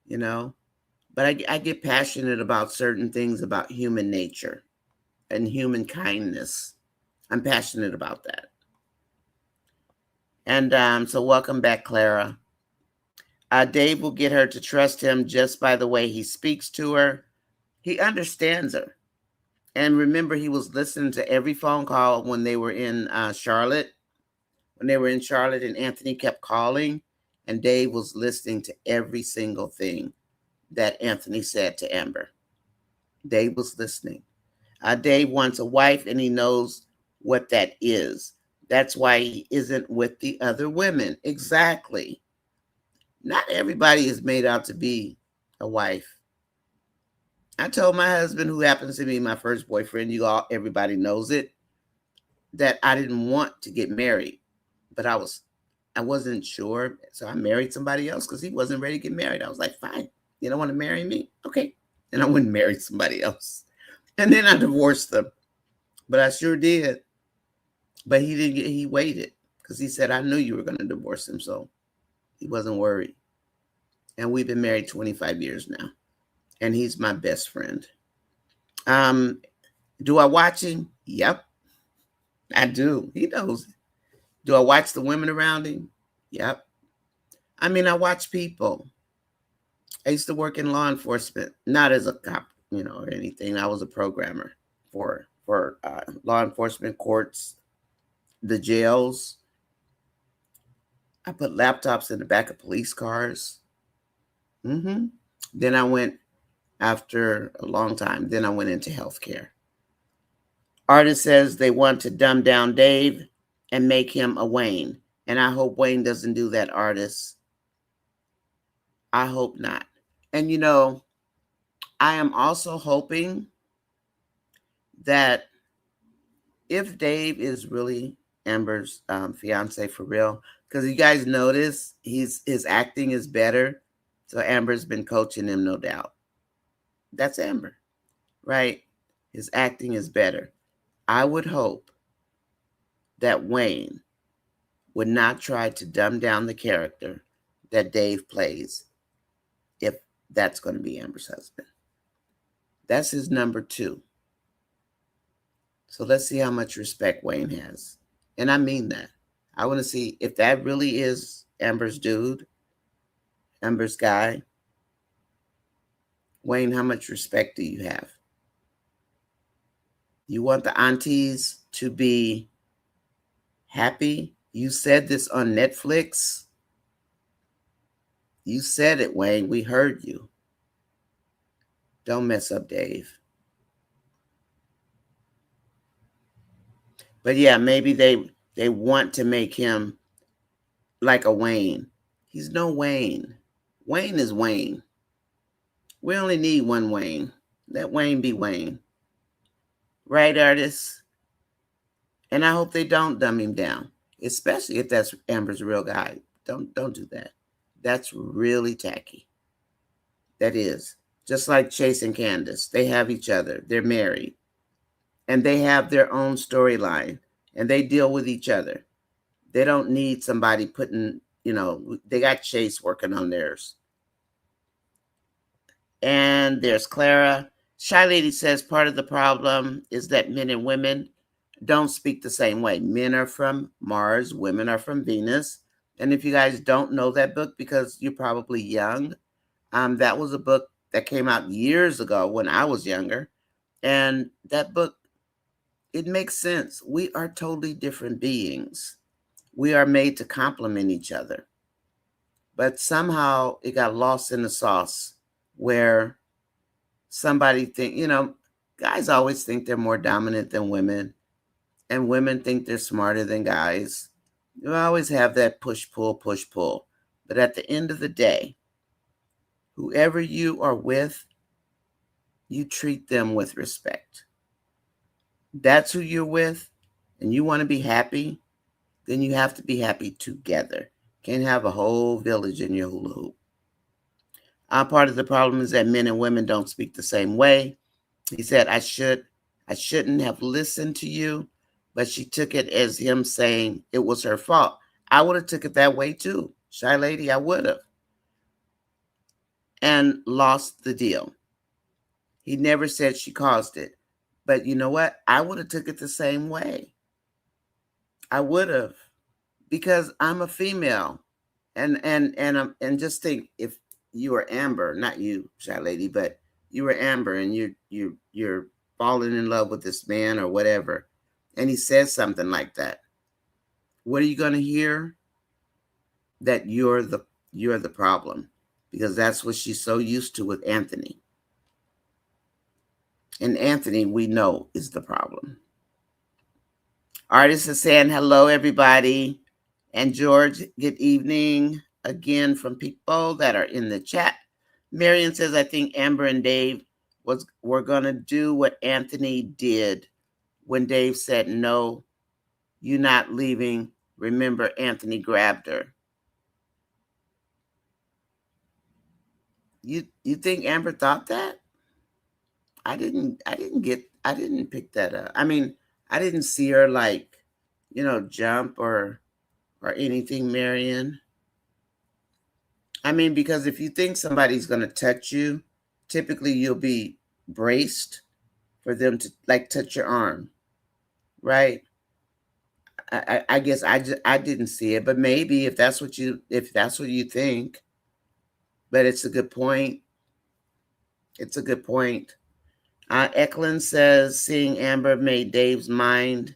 but I get passionate about certain things about human nature and human kindness. I'm passionate about that. And so welcome back, Clara. Dave will get her to trust him just by the way he speaks to her. He understands her. And remember, he was listening to every phone call when they were in Charlotte. When they were in Charlotte and Anthony kept calling, and Dave was listening to every single thing that Anthony said to Amber. Dave was listening. Dave wants a wife, and he knows what that is. That's why he isn't with the other women. Exactly. Not everybody is made out to be a wife. I told my husband, who happens to be my first boyfriend, everybody knows it, that I didn't want to get married, but I wasn't sure, so I married somebody else because he wasn't ready to get married. I was like, fine, you don't want to marry me, okay, and I wouldn't marry somebody else, and then I divorced them, but I sure did. But he didn't get. He waited because he said I knew you were going to divorce him, so he wasn't worried. And we've been married 25 years now, and he's my best friend. Um, do I watch him? Yep, I do. He knows. Do I watch the women around him? Yep. I mean, I watch people. I used to work in law enforcement, not as a cop, or anything. I was a programmer for law enforcement courts, the jails. I put laptops in the back of police cars. Then I went after a long time. Then I went into healthcare. Artist says they want to dumb down Dave and make him a Wayne. And I hope Wayne doesn't do that, artist. I hope not. And I am also hoping that if Dave is really Amber's fiance for real, because you guys notice his acting is better. So Amber's been coaching him, no doubt. That's Amber, right? His acting is better. I would hope that Wayne would not try to dumb down the character that Dave plays if that's going to be Amber's husband. That's his number 2. So let's see how much respect Wayne has. And I mean that. I want to see if that really is Amber's dude, Amber's guy. Wayne, how much respect do you have? You want the aunties to be happy? You said this on Netflix. You said it, Wayne. We heard you. Don't mess up Dave. But yeah, maybe they want to make him like a Wayne. He's no Wayne. Wayne is Wayne. We only need one Wayne. Let Wayne be Wayne. Right, artists? And I hope they don't dumb him down, especially if that's Amber's real guy. Don't do that. That's really tacky. That is. Just like Chase and Candace. They have each other. They're married. And they have their own storyline. And they deal with each other. They don't need somebody putting, they got Chase working on theirs. And there's Clara. Shy Lady says part of the problem is that men and women don't speak the same way. Men are from Mars, women are from Venus. And if you guys don't know that book because you're probably young, that was a book that came out years ago when I was younger. And that book, it makes sense. We are totally different beings. We are made to complement each other. But somehow it got lost in the sauce where somebody guys always think they're more dominant than women, and women think they're smarter than guys. You always have that push, pull, push, pull. But at the end of the day, whoever you are with, you treat them with respect. That's who you're with, and you want to be happy, then you have to be happy together. Can't have a whole village in your hula hoop. Part of the problem is that men and women don't speak the same way. He said, I shouldn't have listened to you, but she took it as him saying it was her fault. I would have took it that way too. Shy Lady, I would have. And lost the deal. He never said she caused it. But you know what? I would have took it the same way. I would have. Because I'm a female. And just think, if you were Amber, not you, Shy Lady, but you were Amber and you're falling in love with this man or whatever, and he says something like that, what are you going to hear? That you're the problem, because that's what she's so used to with Anthony. And Anthony, we know, is the problem. Artist is saying hello, everybody. And George, good evening again from people that are in the chat. Marion says, I think Amber and Dave were gonna do what Anthony did when Dave said, no, you're not leaving. Remember, Anthony grabbed her. You think Amber thought that? I didn't pick that up. I mean, I didn't see her like, jump or anything, Marion. I mean, because if you think somebody's going to touch you, typically you'll be braced for them to like touch your arm, right? I guess I didn't see it, but maybe if that's what you think, but it's a good point. It's a good point. Eklund says, seeing Amber made Dave's mind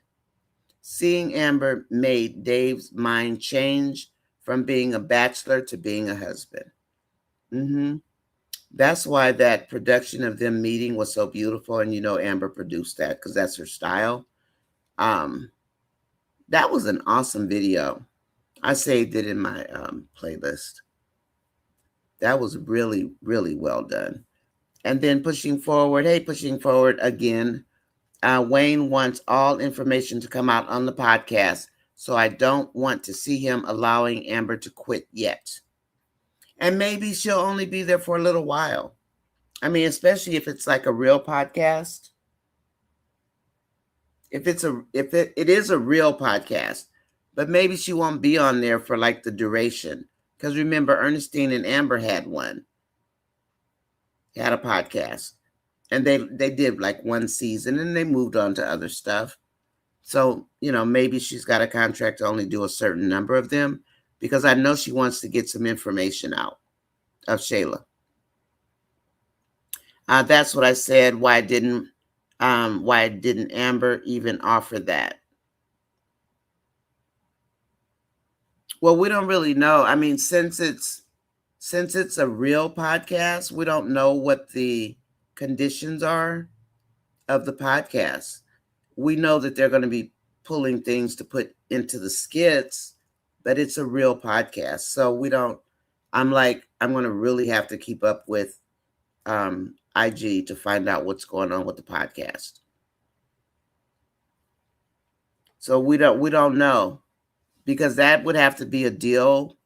change from being a bachelor to being a husband. Mm-hmm. That's why that production of them meeting was so beautiful. And Amber produced that because that's her style. That was an awesome video. I saved it in my playlist. That was really, really well done. And then pushing forward again. Wayne wants all information to come out on the podcast, so I don't want to see him allowing Amber to quit yet. And maybe she'll only be there for a little while. I mean, especially if it's like a real podcast. If it is a real podcast, but maybe she won't be on there for like the duration. Because remember, Ernestine and Amber had a podcast. And they did like one season and they moved on to other stuff. So, maybe she's got a contract to only do a certain number of them, because I know she wants to get some information out of Shayla. That's what I said. Why didn't Amber even offer that? Well, we don't really know. I mean, since it's a real podcast, we don't know what the conditions are of the podcast. We know that they're going to be pulling things to put into the skits, but it's a real podcast. So I'm going to really have to keep up with IG to find out what's going on with the podcast. So we don't know, because that would have to be a deal,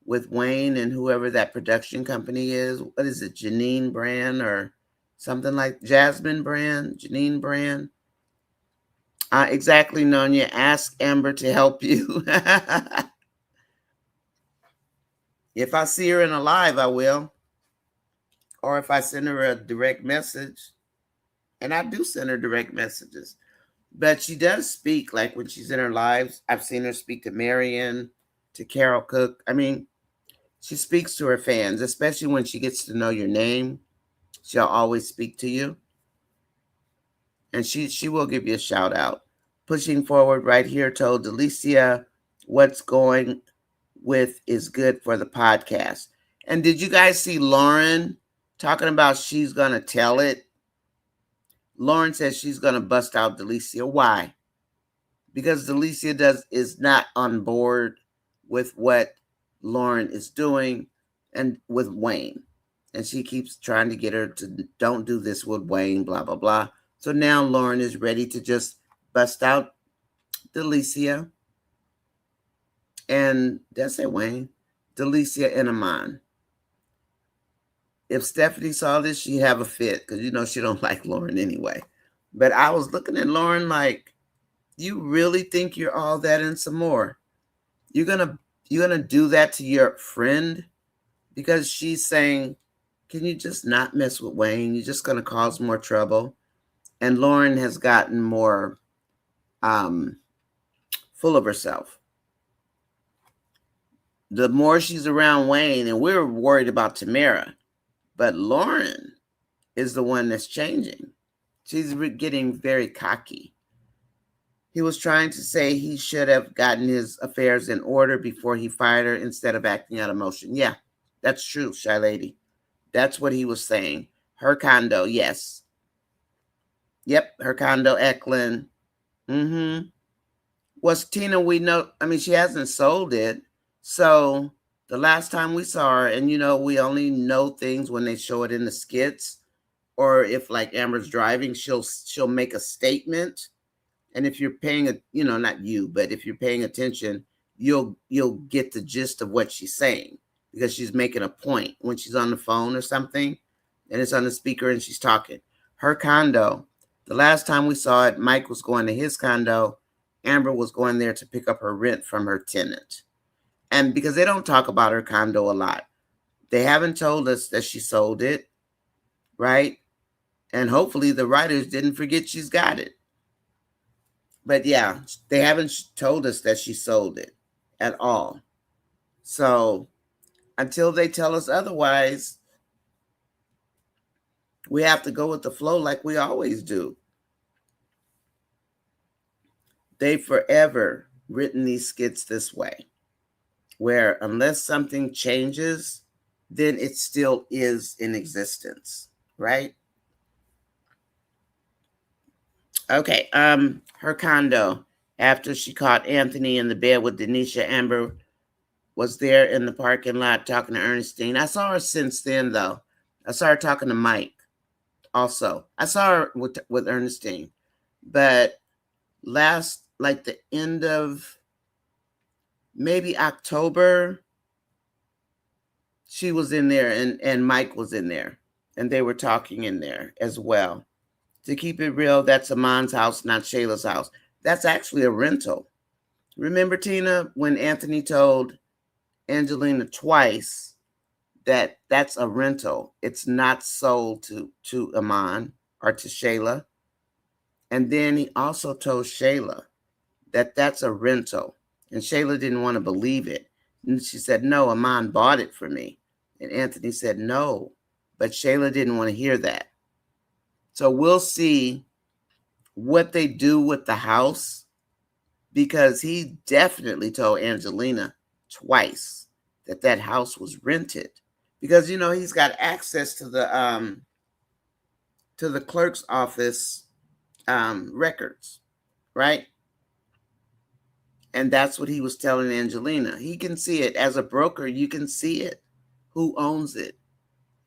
with Wayne and whoever that production company is. What is it? Janine Brand or something like Jasmine Brand, Janine Brand. Exactly, Nonya. Ask Amber to help you. If I see her in a live, I will. Or if I send her a direct message. And I do send her direct messages. But she does speak, like when she's in her lives. I've seen her speak to Marion, to Carol Cook. I mean, she speaks to her fans, especially when she gets to know your name. She'll always speak to you. And she will give you a shout out. Pushing forward right here told Delicia, what's going with is good for the podcast. And did you guys see Lauren talking about she's going to tell it? Lauren says she's going to bust out Delicia. Why? Because Delicia is not on board with what Lauren is doing and with Wayne. And she keeps trying to get her to don't do this with Wayne, blah, blah, blah. So now Lauren is ready to just bust out Delicia. And did I say Wayne? Delicia and Amon. If Stephanie saw this, she'd have a fit, because she don't like Lauren anyway. But I was looking at Lauren like, you really think you're all that and some more? You're gonna do that to your friend because she's saying, can you just not mess with Wayne? You're just gonna cause more trouble. And Lauren has gotten more full of herself. The more she's around Wayne, and we're worried about Tamara, but Lauren is the one that's changing. She's getting very cocky. He was trying to say he should have gotten his affairs in order before he fired her instead of acting out of emotion. Yeah, that's true, Shy Lady. That's what he was saying. Her condo, yes. Yep, her condo, Eklund. Mm-hmm. Was Tina, we know, I mean, she hasn't sold it. So the last time we saw her, and we only know things when they show it in the skits, or if like Amber's driving, she'll make a statement. And if you're paying a, not you, but if you're paying attention, you'll get the gist of what she's saying, because she's making a point when she's on the phone or something, and it's on the speaker and she's talking. Her condo, the last time we saw it, Mike was going to his condo. Amber was going there to pick up her rent from her tenant. And because they don't talk about her condo a lot, they haven't told us that she sold it, right? And hopefully the writers didn't forget she's got it. But yeah, they haven't told us that she sold it at all. So until they tell us otherwise, we have to go with the flow like we always do. They've forever written these skits this way, where unless something changes, then it still is in existence, right? Okay, her condo. After she caught Anthony in the bed with Denisha, Amber was there in the parking lot talking to Ernestine. I saw her since then, though. I saw her talking to Mike also. I saw her with Ernestine. But last, like the end of maybe October, she was in there and Mike was in there. And they were talking in there as well. To keep it real, that's Amon's house, not Shayla's house. That's actually a rental. Remember, Tina, when Anthony told Angelina twice that that's a rental. It's not sold to Amon or to Shayla. And then he also told Shayla that that's a rental. And Shayla didn't want to believe it. And she said, no, Amon bought it for me. And Anthony said, no. But Shayla didn't want to hear that. So we'll see what they do with the house, because he definitely told Angelina twice that that house was rented, because he's got access to the clerk's office records, right? And that's what he was telling Angelina. He can see it as a broker. You can see it, who owns it,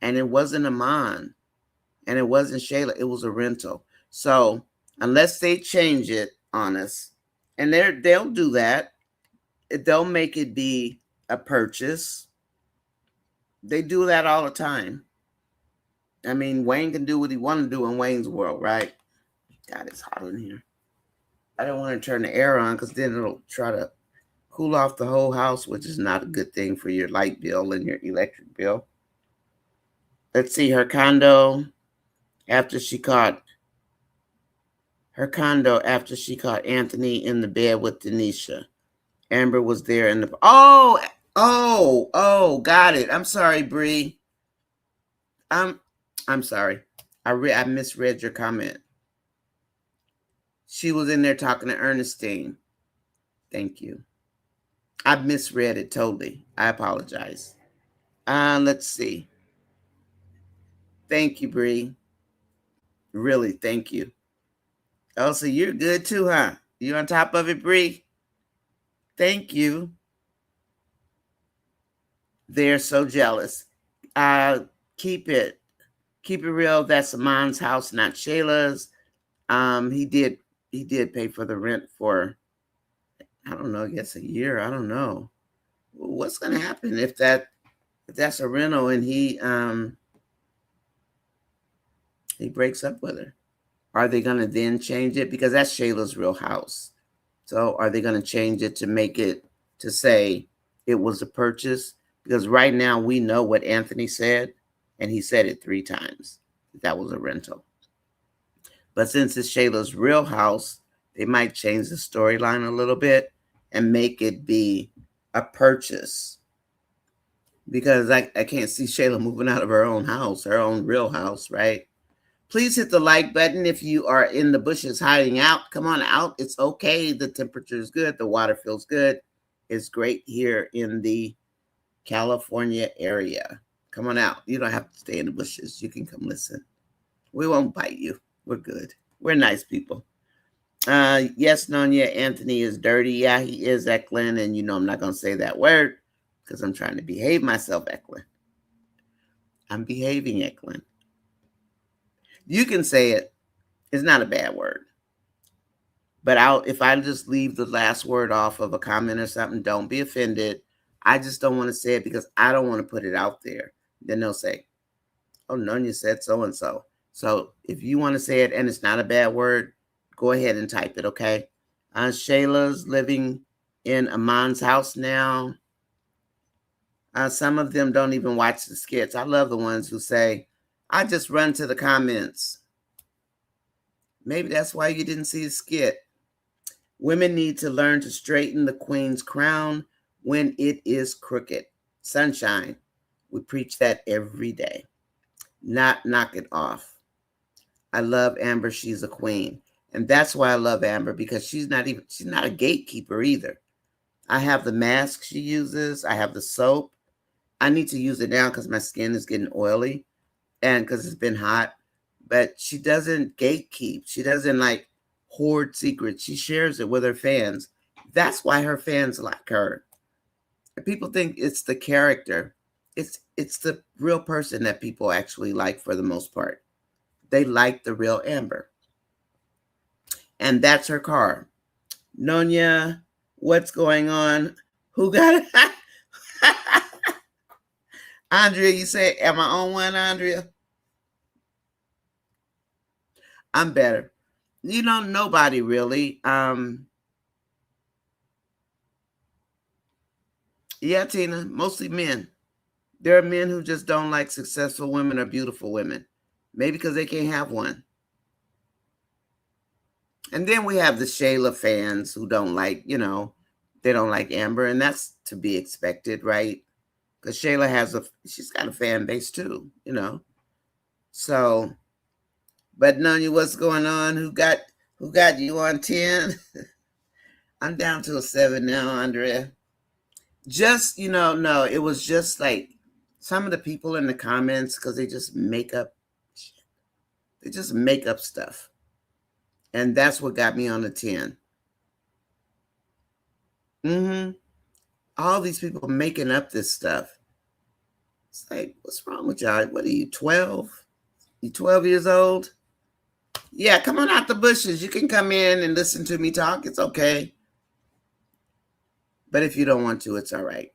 and it wasn't Amon, and it wasn't Shayla. It was a rental. So unless they change it on us, and they'll do that, they'll make it be a purchase. They do that all the time. I mean, Wayne can do what he want to do in Wayne's world, right? God, it's hot in here. I don't want to turn the air on because then it'll try to cool off the whole house, which is not a good thing for your light bill and your electric bill. Let's see, her condo after she caught Anthony in the bed with Denisha. Amber was there in the got it. I'm sorry, Bree. I'm sorry. I misread your comment. She was in there talking to Ernestine. Thank you. I misread it totally. I apologize. Let's see. Thank you, Bree. Really, thank you. Oh, so you're good too, huh? You on top of it, Bree? Thank you. They're so jealous. Keep it real. That's Amon's house, not Shayla's. He did pay for the rent for, I don't know, I guess a year. I don't know. What's gonna happen if that's a rental and he breaks up with her? Are they gonna then change it? Because that's Shayla's real house. So are they gonna change it to make it to say it was a purchase? Because right now we know what Anthony said, and he said it 3 times. That was a rental. But since it's Shayla's real house, they might change the storyline a little bit and make it be a purchase. Because I can't see Shayla moving out of her own house, her own real house, right? Please hit the like button if you are in the bushes hiding out. Come on out. It's okay. The temperature is good. The water feels good. It's great here in the California area. Come on out. You don't have to stay in the bushes. You can come listen. We won't bite you. We're good. We're nice people. Yes, Nonya, Anthony is dirty. Yeah, he is, Eklund. And I'm not going to say that word because I'm trying to behave myself, Eklund. I'm behaving, Eklund. You can say it. It's not a bad word. But if I just leave the last word off of a comment or something, don't be offended. I just don't want to say it because I don't want to put it out there. Then they'll say, oh, Nonya said so and so. So if you want to say it and it's not a bad word, go ahead and type it, okay? Shayla's living in Amon's house now. Some of them don't even watch the skits. I love the ones who say, I just run to the comments. Maybe that's why you didn't see the skit. Women need to learn to straighten the queen's crown when it is crooked. Sunshine. We preach that every day. Not knock it off. I love Amber. She's a queen. And that's why I love Amber, because she's not a gatekeeper either. I have the mask she uses. I have the soap. I need to use it now because my skin is getting oily and because it's been hot. But she doesn't gatekeep. She doesn't hoard secrets. She shares it with her fans. That's why her fans like her. People think it's the character. It's the real person that people actually like for the most part. They like the real Amber. And that's her car. Nonya, what's going on? Who got it? Andrea, you say, am I on one, Andrea? I'm better. Nobody really. Yeah, Tina, mostly men. There are men who just don't like successful women or beautiful women. Maybe because they can't have one. And then we have the Shayla fans who don't like, they don't like Amber, and that's to be expected, right? Because Shayla she's got a fan base too, So, but Nonya, what's going on? Who got you on 10? I'm down to a 7 now, Andrea. Just, no, it was just some of the people in the comments, because they just make up stuff. And that's what got me on the 10. All these people making up this stuff. It's like, what's wrong with y'all? What are you, 12? You 12 years old? Yeah, come on out the bushes. You can come in and listen to me talk. It's okay. But if you don't want to, it's all right.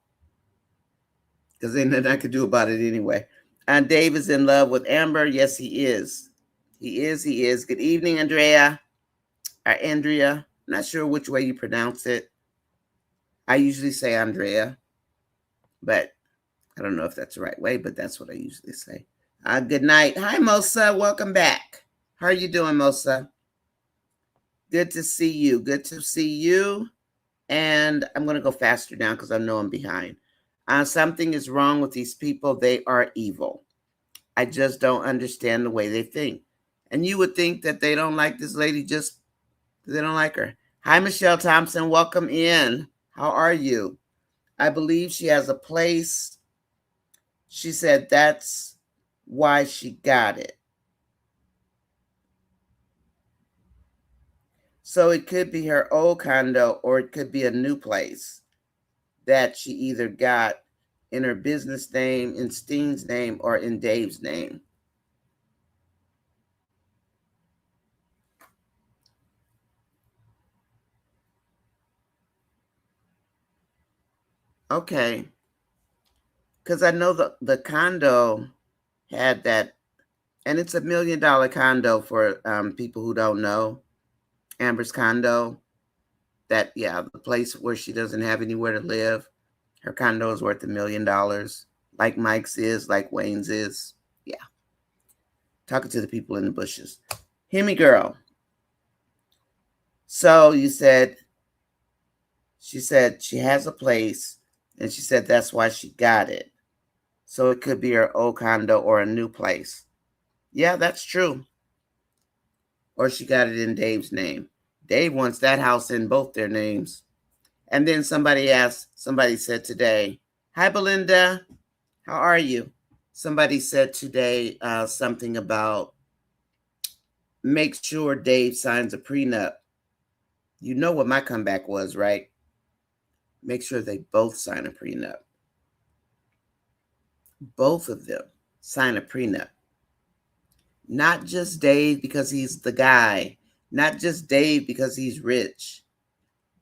Because ain't nothing I could do about it anyway. And Dave is in love with Amber. Yes, he is. He is. Good evening, Andrea. Or Andrea. Not sure which way you pronounce it. I usually say Andrea. But I don't know if that's the right way, but that's what I usually say. Good night. Hi, Mosa. Welcome back. How are you doing, Mosa? Good to see you. Good to see you. And I'm going to go faster now because I know I'm behind. Something is wrong with these people. They are evil. I just don't understand the way they think. And you would think that they don't like this lady just because they don't like her. Hi, Michelle Thompson. Welcome in. How are you? I believe she has a place. She said that's why she got it. So it could be her old condo or it could be a new place that she either got in her business name, in Steen's name, or in Dave's name. Okay. Because I know the condo had that, and it's $1 million condo for people who don't know. Amber's condo, the place where she doesn't have anywhere to live. Her condo is worth $1 million, like Mike's is, like Wayne's is. Yeah. Talking to the people in the bushes. Hear me, girl. So she said she has a place, and she said that's why she got it. So it could be her old condo or a new place. Yeah, that's true. Or she got it in Dave's name. Dave wants that house in both their names. And then somebody said today, hi, Belinda, how are you? Somebody said today something about make sure Dave signs a prenup You know what my comeback was, right? Make sure they both sign a prenup. Both of them sign a prenup. Not just Dave because he's the guy, not just Dave because he's rich.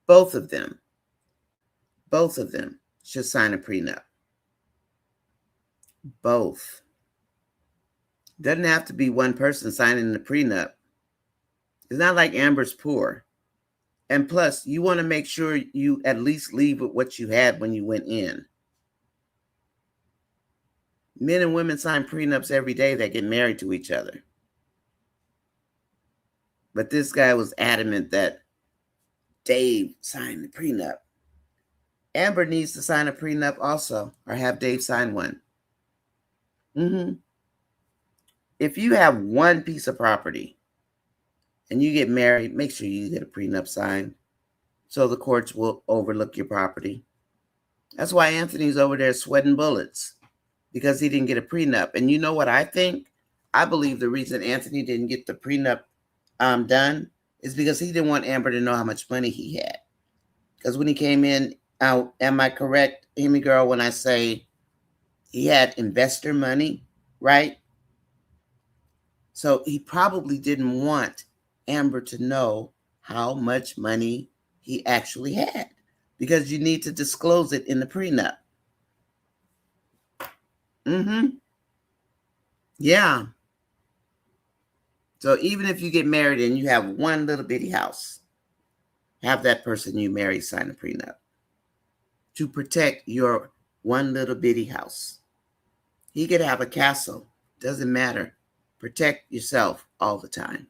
Both of them, both of them should sign a prenup. Both. Doesn't have to be one person signing the prenup. It's not like Amber's poor. And plus, you want to make sure you at least leave with what you had when you went in. Men and women sign prenups every day that get married to each other. But this guy was adamant that Dave signed the prenup. Amber needs to sign a prenup also, or have Dave sign one. If you have one piece of property and you get married, make sure you get a prenup signed so the courts will overlook your property. That's why Anthony's over there sweating bullets, because he didn't get a prenup. And you know what I think? I believe the reason Anthony didn't get the prenup done is because he didn't want Amber to know how much money he had. Because when he came in, am I correct, Amy girl, when I say he had investor money, right? So he probably didn't want Amber to know how much money he actually had, because you need to disclose it in the prenup. Yeah. So even if you get married and you have one little bitty house, have that person you marry sign a prenup to protect your one little bitty house. He could have a castle, doesn't matter. Protect yourself all the time.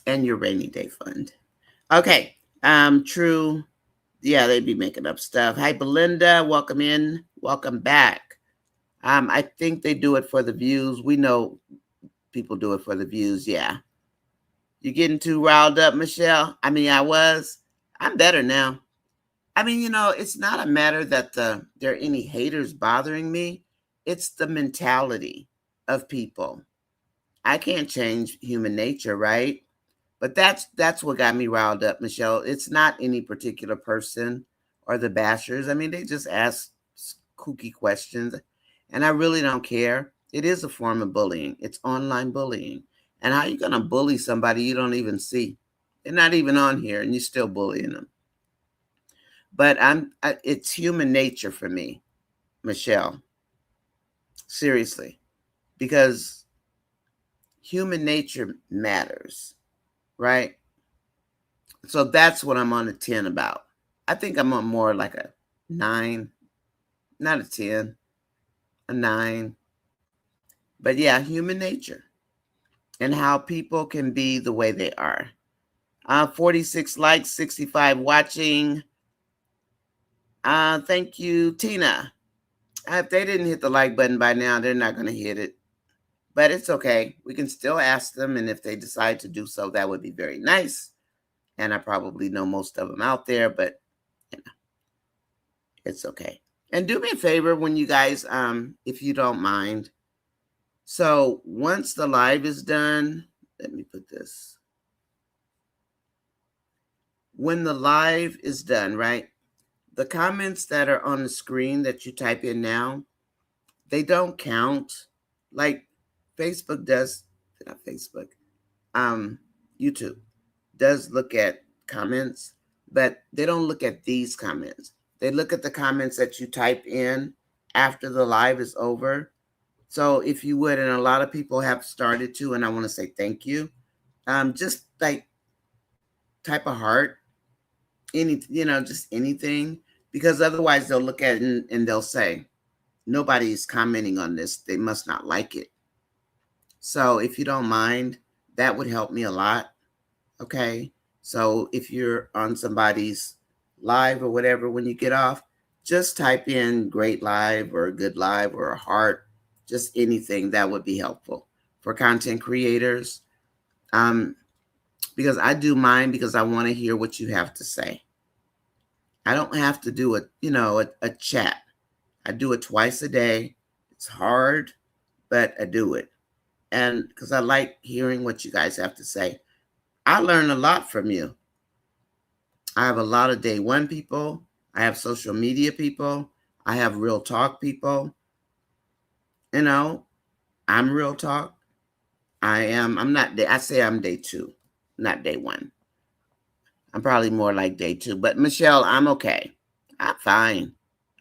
And your rainy day fund. Okay. True. Yeah, they'd be making up stuff. Hi, Belinda. Welcome in. Welcome back. I think they do it for the views. We know people do it for the views. Yeah. You getting too riled up, Michelle? I mean, I'm better now. I mean, it's not a matter that there are any haters bothering me. It's the mentality of people. I can't change human nature, right? But that's what got me riled up, Michelle. It's not any particular person or the bashers. I mean, they just ask kooky questions, and I really don't care. It is a form of bullying. It's online bullying. And how are you going to bully somebody you don't even see? They're not even on here, and you're still bullying them. But it's human nature for me, Michelle. Seriously. Because human nature matters, right? So that's what I'm on a 10 about. I think I'm on more like a 9, not a 10, a 9. But yeah, human nature and how people can be the way they are. 46 likes, 65 watching. Thank you, Tina. If they didn't hit the like button by now, they're not going to hit it. But it's okay. We can still ask them. And if they decide to do so, that would be very nice. And I probably know most of them out there, but it's okay. And do me a favor when you guys, if you don't mind. So once the live is done, let me put this. When the live is done, right? The comments that are on the screen that you type in now, they don't count. Like Facebook does, not Facebook, YouTube does look at comments, but they don't look at these comments. They look at the comments that you type in after the live is over. So if you would, and a lot of people have started to, and I want to say thank you. Just like type a heart, just anything, because otherwise they'll look at it and they'll say, nobody's commenting on this. They must not like it. So if you don't mind, that would help me a lot. Okay. So if you're on somebody's live or whatever, when you get off, just type in great live or a good live or a heart, just anything that would be helpful for content creators. Because I do mine because I want to hear what you have to say. I don't have to do a chat. I do it twice a day. It's hard, but I do it. And because I like hearing what you guys have to say. I learn a lot from you. I have a lot of day one people. I have social media people. I have real talk people. You know, I'm real talk. I'm not, I say I'm day two, not day one. I'm probably more like day two. But Michelle, I'm okay. I'm fine.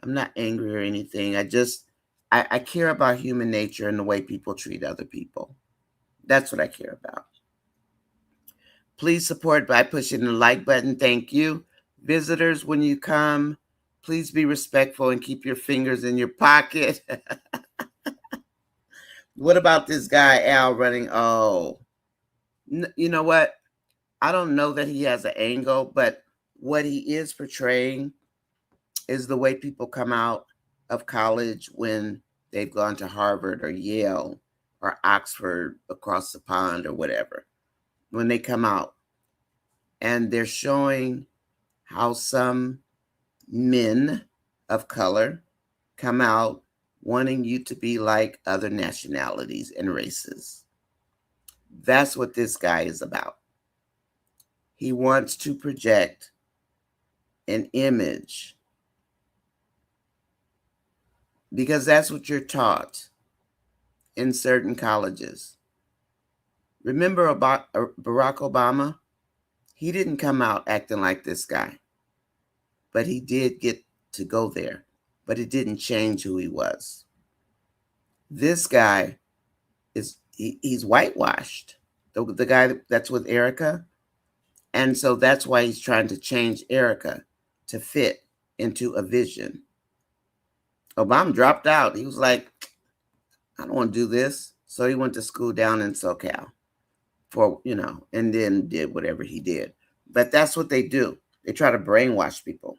I'm not angry or anything. I care about human nature and the way people treat other people. That's what I care about. Please support by pushing the like button. Thank you. Visitors, when you come, please be respectful and keep your fingers in your pocket. What about this guy, Al, running? Oh, you know what? I don't know that he has an angle, but what he is portraying is the way people come out of college when they've gone to Harvard or Yale or Oxford across the pond or whatever. When they come out and they're showing how some men of color come out wanting you to be like other nationalities and races. That's what this guy is about. He wants to project an image because that's what you're taught in certain colleges. Remember about Barack Obama? He didn't come out acting like this guy, but he did get to go there, but it didn't change who he was. This guy he's whitewashed. The guy that's with Erica, and so that's why he's trying to change Erica to fit into a vision. Obama dropped out. He was like, I don't want to do this. So he went to school down in SoCal for, and then did whatever he did. But that's what they do. They try to brainwash people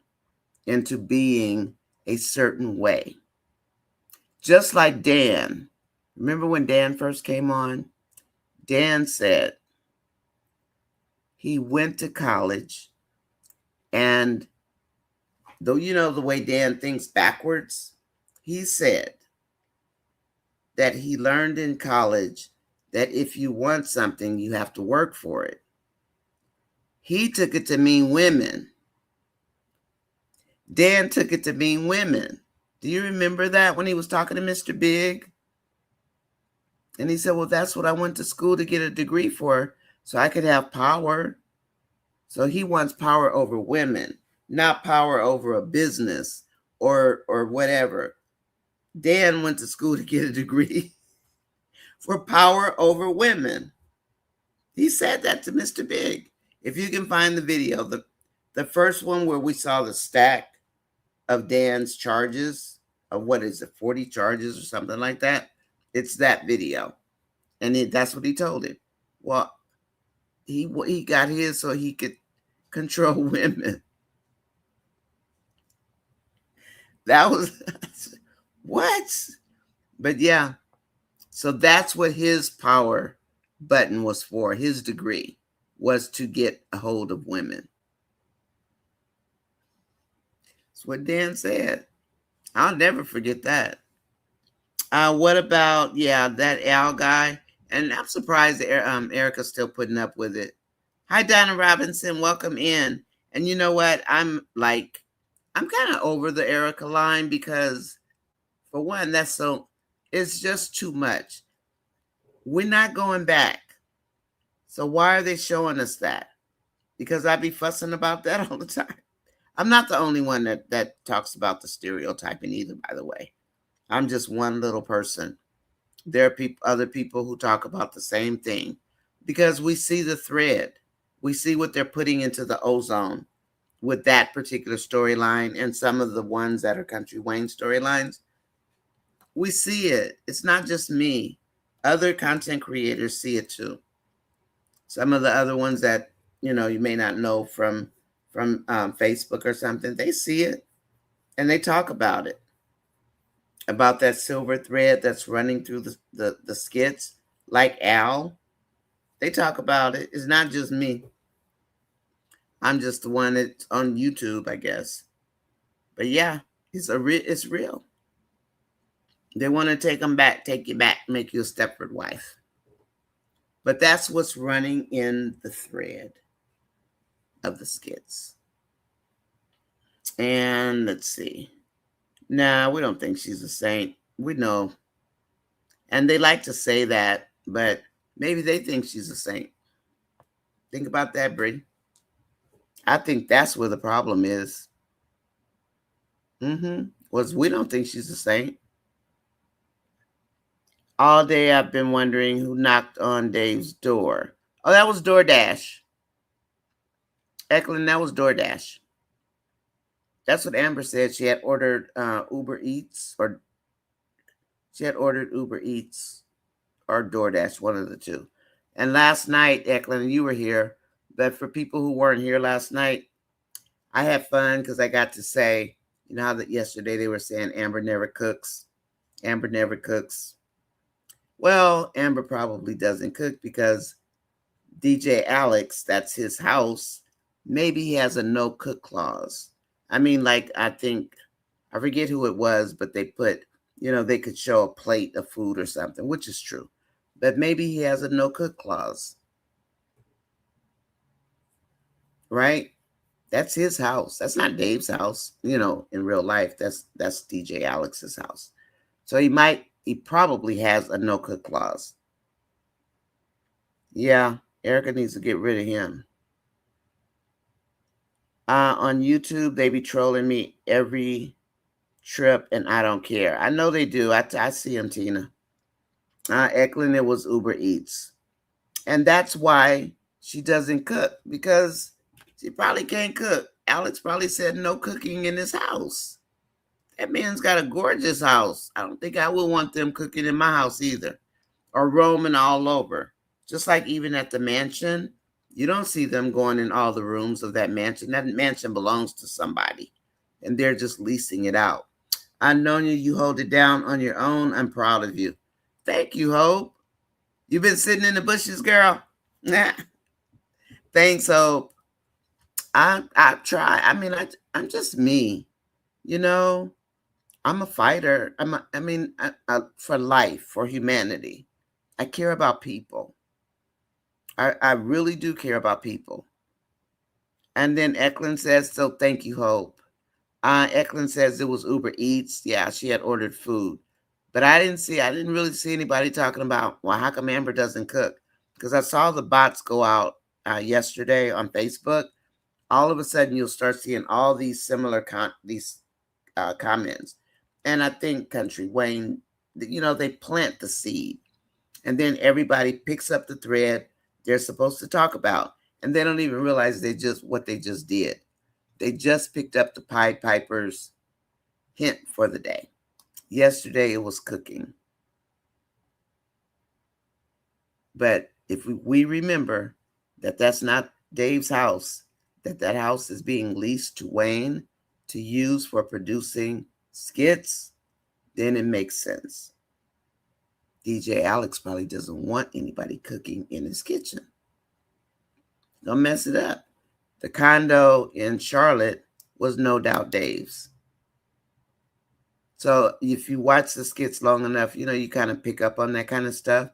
into being a certain way. Just like Dan. Remember when Dan first came on? Dan said he went to college, and though the way Dan thinks backwards, he said that he learned in college that if you want something, you have to work for it. He took it to mean women. Dan took it to mean women. Do you remember that when he was talking to Mr. Big? And he said, well, that's what I went to school to get a degree for, so I could have power. So he wants power over women, not power over a business or whatever. Dan went to school to get a degree for power over women. He said that to Mr. Big. If you can find the video, the first one where we saw the stack of Dan's charges, of what is it, 40 charges or something like that, it's that video. And that's what he told him. Well, he got his so he could control women. That was what? But yeah, so that's what his power button was for. His degree was to get a hold of women. That's what Dan said. I'll never forget that. What about, that Al guy? And I'm surprised that Erica's still putting up with it. Hi, Donna Robinson. Welcome in. And you know what? I'm kind of over the Erica line because, for one, it's just too much. We're not going back. So why are they showing us that? Because I be fussing about that all the time. I'm not the only one that talks about the stereotyping either, by the way. I'm just one little person. There are other people who talk about the same thing because we see the thread. We see what they're putting into the ozone with that particular storyline and some of the ones that are Country Wayne storylines. We see it. It's not just me. Other content creators see it too. Some of the other ones that, you may not know from Facebook or something, they see it and they talk about it. About that silver thread that's running through the skits, like Al. They talk about it. It's not just me. I'm just the one that's on YouTube, I guess. But yeah, it's real. They want to take you back, make you a Stepford wife. But that's what's running in the thread of the skits. And let's see. Nah, we don't think she's a saint. We know. And they like to say that, but maybe they think she's a saint. Think about that, Brie. I think that's where the problem is. Was we don't think she's a saint. All day I've been wondering who knocked on Dave's door. Oh, that was DoorDash. Eklund, that was DoorDash. That's what Amber said. She had ordered Uber Eats, or she had ordered Uber Eats or DoorDash, one of the two. And last night, Eklund, you were here, but for people who weren't here last night, I had fun because I got to say, you know how that yesterday they were saying Amber never cooks. Amber never cooks. Well, Amber probably doesn't cook because DJ Alex, that's his house, maybe he has a no cook clause. I mean, like, I forget who it was, but they put, they could show a plate of food or something, which is true. But maybe he has a no cook clause. Right? That's his house. That's not Dave's house, in real life. That's DJ Alex's house. So he probably has a no cook clause. Yeah, Erica needs to get rid of him. On YouTube, they be trolling me every trip, and I don't care. I know they do. I see them, Tina. Eklund, it was Uber Eats. And that's why she doesn't cook, because she probably can't cook. Alex probably said no cooking in his house. That man's got a gorgeous house. I don't think I would want them cooking in my house either, or roaming all over. Just like even at the mansion, you don't see them going in all the rooms of that mansion. That mansion belongs to somebody, and they're just leasing it out. I know you hold it down on your own. I'm proud of you. Thank you, Hope. You've been sitting in the bushes, girl. Thanks, Hope. I try. I mean, I'm just me. I'm a fighter. For life, for humanity. I care about people. I really do care about people. And then Eklund says, so thank you, Hope. Eklund says it was Uber Eats. Yeah, she had ordered food. But I didn't really see anybody talking about, well, how come Amber doesn't cook? Because I saw the bots go out yesterday on Facebook. All of a sudden, you'll start seeing all these similar comments. And I think Country Wayne, they plant the seed. And then everybody picks up the thread they're supposed to talk about. And they don't even realize what they just did. They just picked up the Pied Piper's hint for the day. Yesterday it was cooking. But if we remember that that's not Dave's house, that house is being leased to Wayne to use for producing skits, then it makes sense. DJ Alex probably doesn't want anybody cooking in his kitchen. Don't mess it up. The condo in Charlotte was no doubt Dave's. So if you watch the skits long enough, you kind of pick up on that kind of stuff.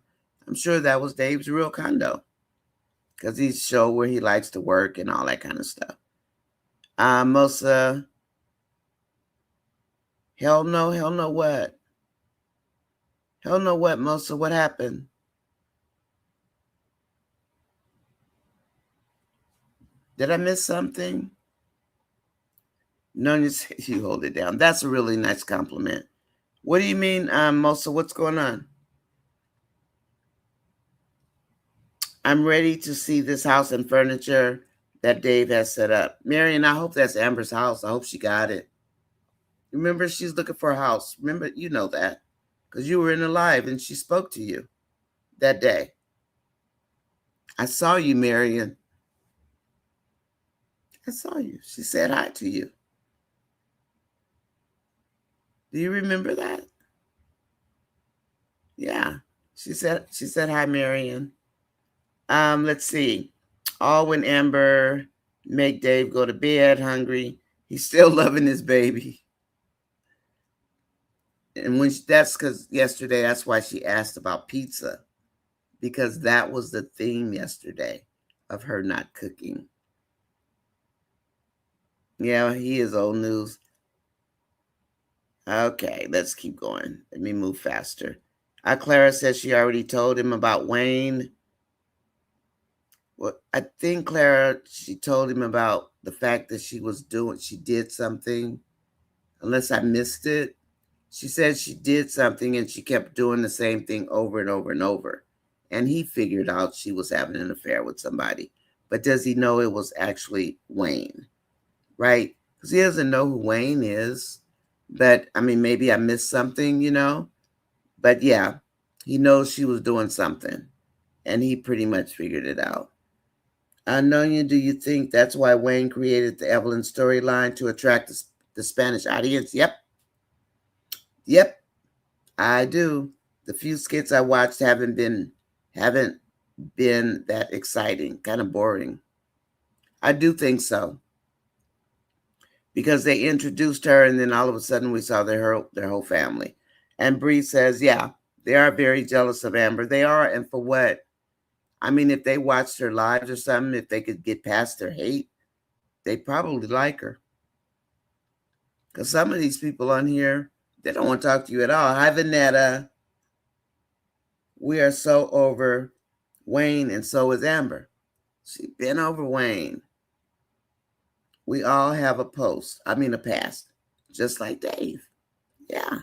I'm sure that was Dave's real condo, because he showed where he likes to work and all that kind of stuff. Mosa, hell no what? Hell no what, Mosa? What happened? Did I miss something? No, you hold it down. That's a really nice compliment. What do you mean, Mosa? What's going on? I'm ready to see this house and furniture that Dave has set up. Marion, I hope that's Amber's house. I hope she got it. Remember, she's looking for a house. Remember, you know that, because you were in the live and she spoke to you that day. I saw you, Marion. I saw you. She said hi to you. Do you remember that? Yeah. She said hi, Marion. Let's see. All when Amber make Dave go to bed hungry. He's still loving his baby. And that's because yesterday, that's why she asked about pizza, because that was the theme yesterday of her not cooking. Yeah, he is old news. Okay, let's keep going. Let me move faster. Clara says she already told him about Wayne. Well, I think Clara, she told him about the fact that she did something, unless I missed it. She said she did something and she kept doing the same thing over and over and over. And he figured out she was having an affair with somebody. But does he know it was actually Wayne? Right? Because he doesn't know who Wayne is. But I mean, maybe I missed something. But yeah, he knows she was doing something. And he pretty much figured it out. Nonya, do you think that's why Wayne created the Evelyn storyline to attract the Spanish audience? Yep. Yep. I do. The few skits I watched haven't been that exciting, kind of boring. I do think so. Because they introduced her and then all of a sudden we saw their whole family. And Bree says, yeah, they are very jealous of Amber. They are, and for what? I mean, if they watched her lives or something, if they could get past their hate, they probably like her. Because some of these people on here, they don't want to talk to you at all. Hi, Vanetta. We are so over Wayne, and so is Amber. She's been over Wayne. We all have a past, just like Dave. Yeah,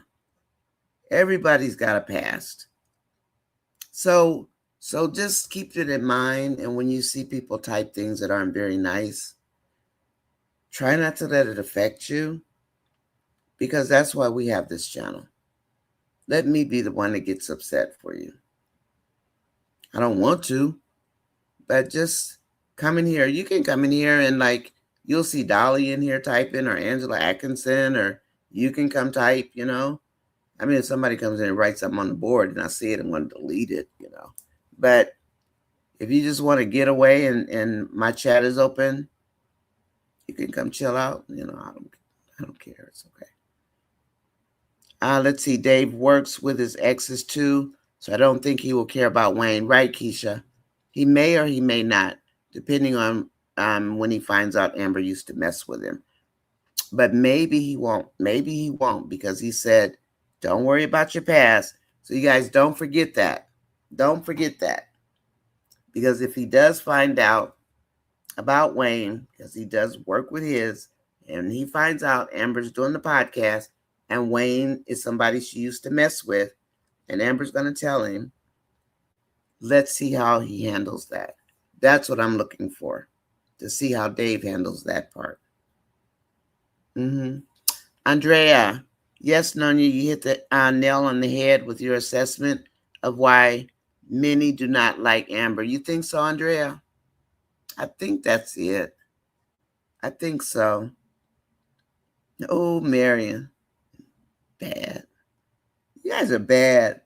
everybody's got a past. So, so just keep it in mind. And when you see people type things that aren't very nice, try not to let it affect you, because that's why we have this channel. Let me be the one that gets upset for you. I don't want to, but just come in here. You can come in here and you'll see Dolly in here typing, or Angela Atkinson, or you can come type. I mean, if somebody comes in and writes something on the board and I see it, I'm going to delete it. But if you just want to get away and my chat is open, you can come chill out. I don't care. It's okay. Let's see. Dave works with his exes too, so I don't think he will care about Wayne. Right, Keisha? He may or he may not, depending on when he finds out Amber used to mess with him. But maybe he won't. Maybe he won't, because he said, don't worry about your past. So you guys don't forget that. Don't forget that. Because if he does find out about Wayne, because he does work with his, and he finds out Amber's doing the podcast and Wayne is somebody she used to mess with, and Amber's going to tell him, let's see how he handles that. That's what I'm looking for, to see how Dave handles that part. Andrea, yes, Nonya, you hit the nail on the head with your assessment of why many do not like Amber. You think so, Andrea? I think that's it. I think so. Oh, Marion, bad. You guys are bad.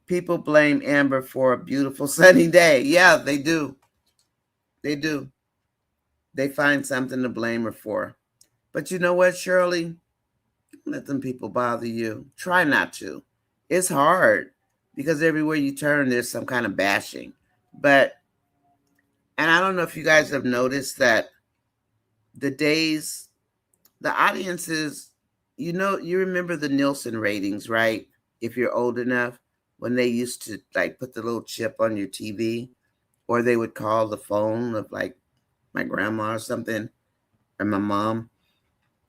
People blame Amber for a beautiful sunny day. Yeah, they do. They do. They find something to blame her for. But you know what, Shirley? Let them people bother you. Try not to. It's hard because everywhere you turn, there's some kind of bashing. And I don't know if you guys have noticed that the days, the audiences, you remember the Nielsen ratings, right? If you're old enough, when they used to put the little chip on your TV, or they would call the phone of my grandma or something, or my mom,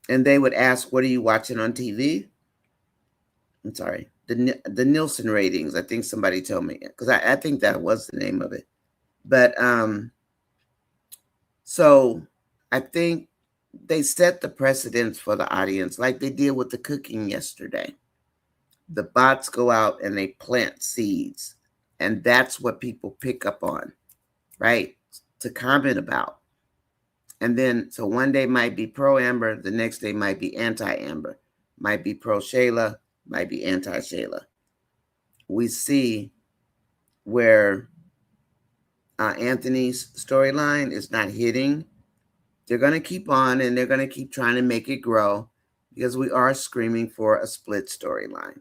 and they would ask, what are you watching on TV? I'm sorry, the Nielsen ratings. I think somebody told me, because I think that was the name of it. But so I think they set the precedence for the audience, like they did with the cooking yesterday. The bots go out and they plant seeds, and that's what people pick up on, right? To comment about. And then, so one day might be pro Amber, the next day might be anti Amber, might be pro Shayla, might be anti Shayla. We see where Anthony's storyline is not hitting. They're going to keep on, and they're going to keep trying to make it grow, because we are screaming for a split storyline.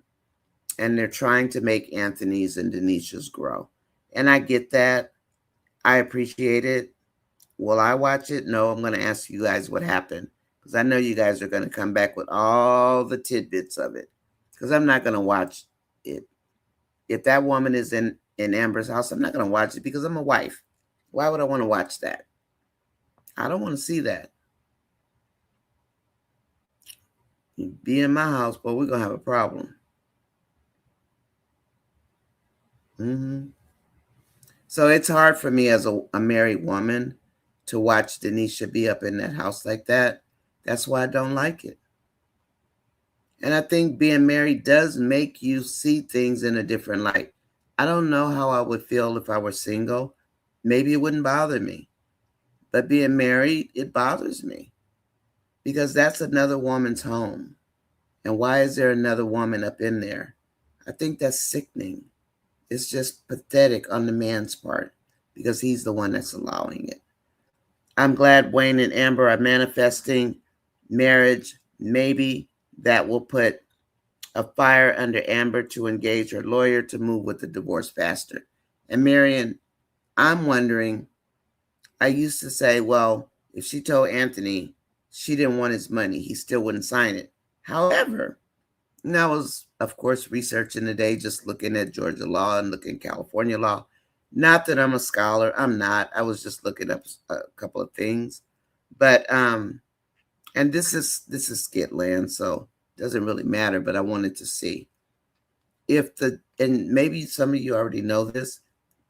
And they're trying to make Anthony's and Denisha's grow. And I get that. I appreciate it. Will I watch it? No, I'm going to ask you guys what happened. because I know you guys are going to come back with all the tidbits of it, because I'm not going to watch it. If that woman is in Amber's house, I'm not going to watch it because I'm a wife. Why would I want to watch that? I don't want to see that. You be in my house, but we're going to have a problem. So it's hard for me as a married woman to watch Denisha be up in that house like that. That's why I don't like it. And I think being married does make you see things in a different light. I don't know how I would feel if I were single. Maybe it wouldn't bother me. But being married, it bothers me because that's another woman's home. And why is there another woman up in there? I think that's sickening. It's just pathetic on the man's part because he's the one that's allowing it. I'm glad Wayne and Amber are manifesting marriage. Maybe that will put a fire under Amber to engage her lawyer to move with the divorce faster. And Marion, I'm wondering, I used to say, well, if she told Anthony she didn't want his money, he still wouldn't sign it. However, and I was, of course, researching today, just looking at Georgia law and looking at California law. Not that I'm a scholar. I'm not. I was just looking up a couple of things. But and this is SKIT land, so it doesn't really matter, but I wanted to see if and maybe some of you already know this,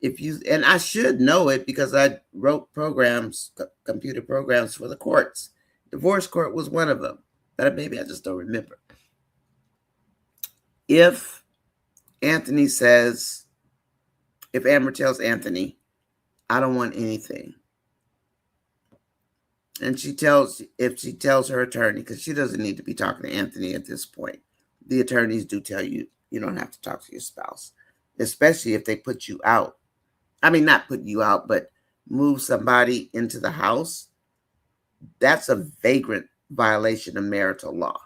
if you, and I should know it because I wrote programs, computer programs for the courts. Divorce court was one of them, but maybe I just don't remember. If Anthony says, if Amber tells Anthony, I don't want anything, and if she tells her attorney, because she doesn't need to be talking to Anthony at this point. The attorneys do tell you you don't have to talk to your spouse, especially if they put you out. I mean, not put you out, but move somebody into the house. That's a vagrant violation of marital law.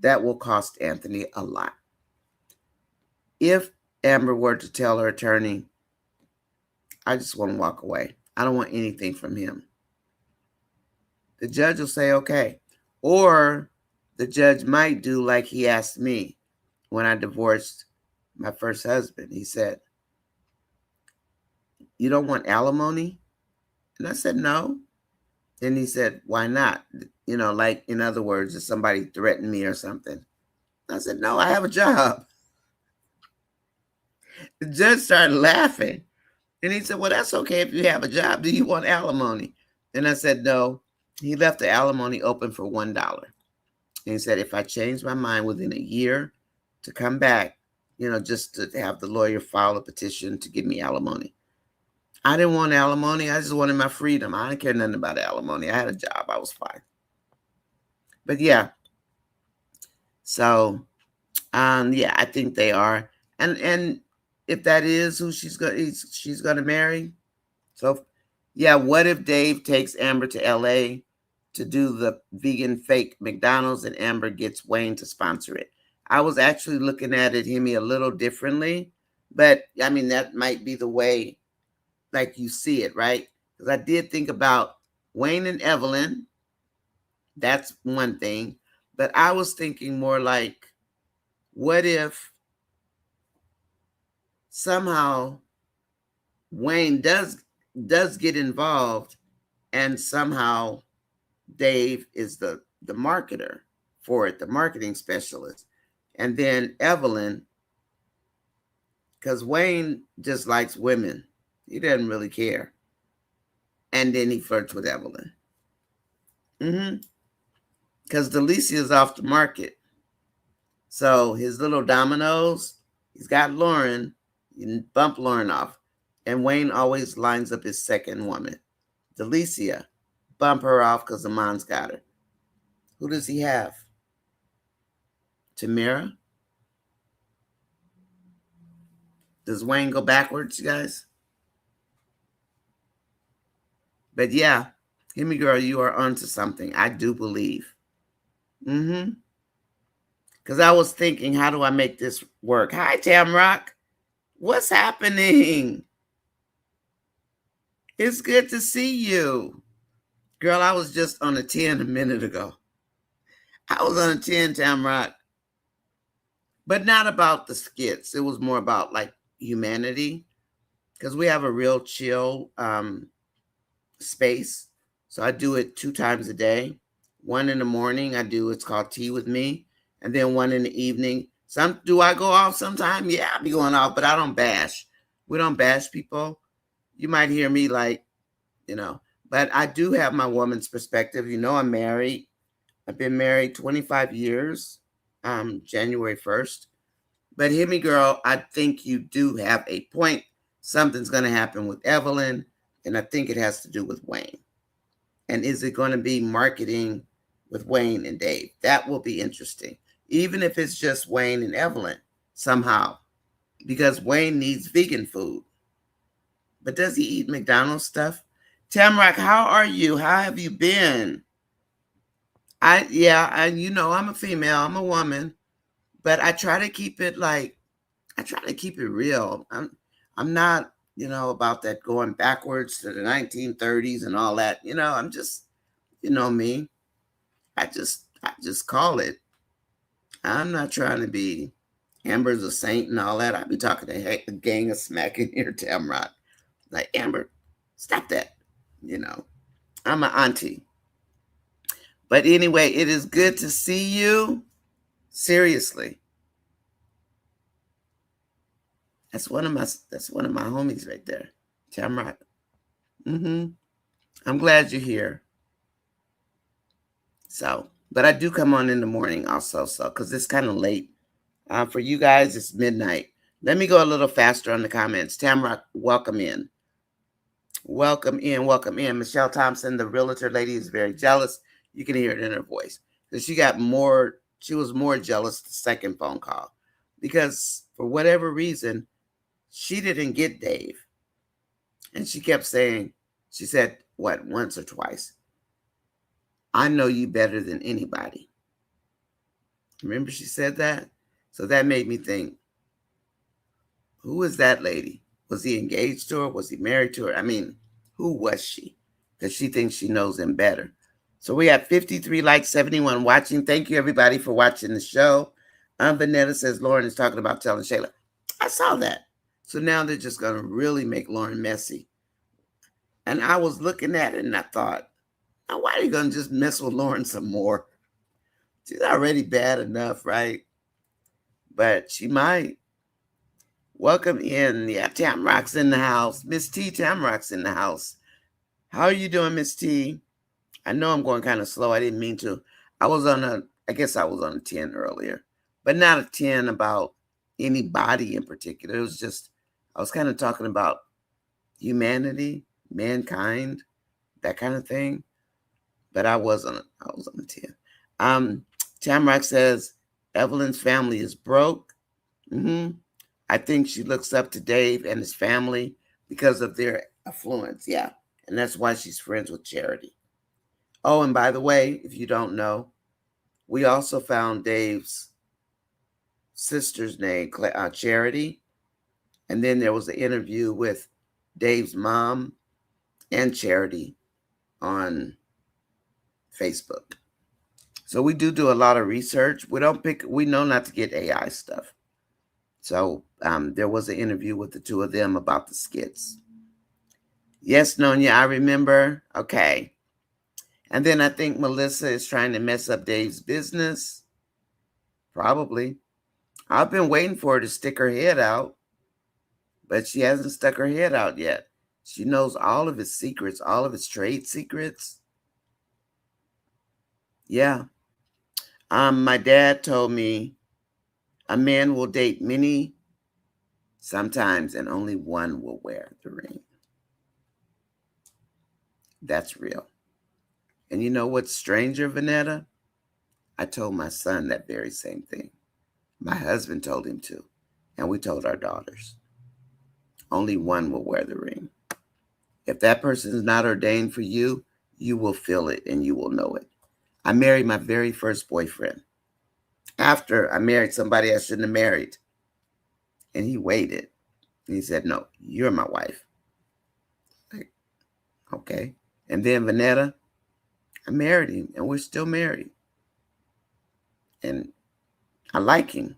That will cost Anthony a lot. If Amber were to tell her attorney, I just want to walk away, I don't want anything from him, the judge will say, okay. Or the judge might do like he asked me when I divorced my first husband. He said, you don't want alimony? And I said, no. And he said, why not? You know, like, in other words, if somebody threatened me or something. I said, no, I have a job. The judge started laughing. And he said, well, that's okay if you have a job. Do you want alimony? And I said, no. He left the alimony open for $1. And he said, if I change my mind within a year to come back, you know, just to have the lawyer file a petition to give me alimony. I didn't want alimony. I just wanted my freedom. I didn't care nothing about alimony. I had a job. I was fine. But yeah. So, yeah, I think they are. And if that is who she's going to marry. So, yeah, what if Dave takes Amber to LA to do the vegan fake McDonald's and Amber gets Wayne to sponsor it? I was actually looking at it, Hemi, a little differently, but I mean, that might be the way, like, you see it, right? Because I did think about Wayne and Evelyn. That's one thing. But I was thinking more like, what if somehow Wayne does get involved and somehow Dave is the marketer for it, the marketing specialist. And then Evelyn, because Wayne just likes women. He doesn't really care. And then he flirts with Evelyn. Because Delicia is off the market. So his little dominoes, he's got Lauren, you bump Lauren off. And Wayne always lines up his second woman. Delicia, bump her off because Amon's got her. Who does he have? Tamara? Does Wayne go backwards, you guys? But yeah, Hemi girl, you are onto something. I do believe. Because I was thinking, how do I make this work? Hi, Tamrock. What's happening? It's good to see you. Girl, I was just on a 10 a minute ago. I was on a 10, Tamrock. But not about the skits. It was more about like humanity. Because we have a real chill space. So I do it 2 times a day. One in the morning, it's called Tea with Me. And then one in the evening. Do I go off sometime? Yeah, I be going off, but I don't bash. We don't bash people. You might hear me like, but I do have my woman's perspective. I'm married. I've been married 25 years, January 1st. But hear me, girl, I think you do have a point. Something's going to happen with Evelyn, and I think it has to do with Wayne. And is it going to be marketing with Wayne and Dave? That will be interesting, even if it's just Wayne and Evelyn somehow, because Wayne needs vegan food. But does he eat McDonald's stuff? Tamrock, how are you? How have you been? I'm a female, I'm a woman, but I try to keep it real. I'm not, about that going backwards to the 1930s and all that. I'm just, me. I just call it. I'm not trying to be Amber's a saint and all that. I be talking to a gang of smack in here, Tamrock. Like, Amber, stop that. I'm an auntie. But anyway, it is good to see you. Seriously. That's one of my homies right there. Tamrock. I'm glad you're here. So, but I do come on in the morning also, because it's kind of late. For you guys, it's midnight. Let me go a little faster on the comments. Tamrock, welcome in. Welcome in, welcome in. Michelle Thompson, the realtor lady, is very jealous. You can hear it in her voice. Because she was more jealous the second phone call. Because for whatever reason, she didn't get Dave. And she kept saying, she said, once or twice, I know you better than anybody. Remember she said that? So that made me think, who is that lady? Was he engaged to her? Was he married to her? I mean, who was she? Because she thinks she knows him better. So we have 53 likes, 71 watching. Thank you, everybody, for watching the show. Vanetta says Lauren is talking about telling Shayla. I saw that. So now they're just going to really make Lauren messy. And I was looking at it and I thought, now why are you going to just mess with Lauren some more? She's already bad enough, right? But she might. Welcome in. Yeah, Tamrock's in the house. Miss T, Tamrock's in the house. How are you doing, Miss T? I know I'm going kind of slow. I didn't mean to. I guess I was on a 10 earlier, but not a 10 about anybody in particular. It was just, I was kind of talking about humanity, mankind, that kind of thing. But I was on a 10. Tamrock says, Evelyn's family is broke. I think she looks up to Dave and his family because of their affluence. Yeah. And that's why she's friends with Charity. Oh, and by the way, if you don't know, we also found Dave's sister's name, Charity. And then there was an interview with Dave's mom and Charity on Facebook. So we do a lot of research. We know not to get AI stuff. So there was an interview with the two of them about the skits. Yes, Nonya, I remember. Okay. And then I think Melissa is trying to mess up Dave's business. Probably. I've been waiting for her to stick her head out, but she hasn't stuck her head out yet. She knows all of his secrets, all of his trade secrets. Yeah. My dad told me a man will date many sometimes and only one will wear the ring. That's real. And you know what's stranger, Vanetta? I told my son that very same thing. My husband told him to, and we told our daughters. Only one will wear the ring. If that person is not ordained for you, you will feel it and you will know it. I married my very first boyfriend after I married somebody I shouldn't have married. And he waited. And he said, no, you're my wife. Like, okay. And then Vanetta, I married him, and we're still married. And I like him.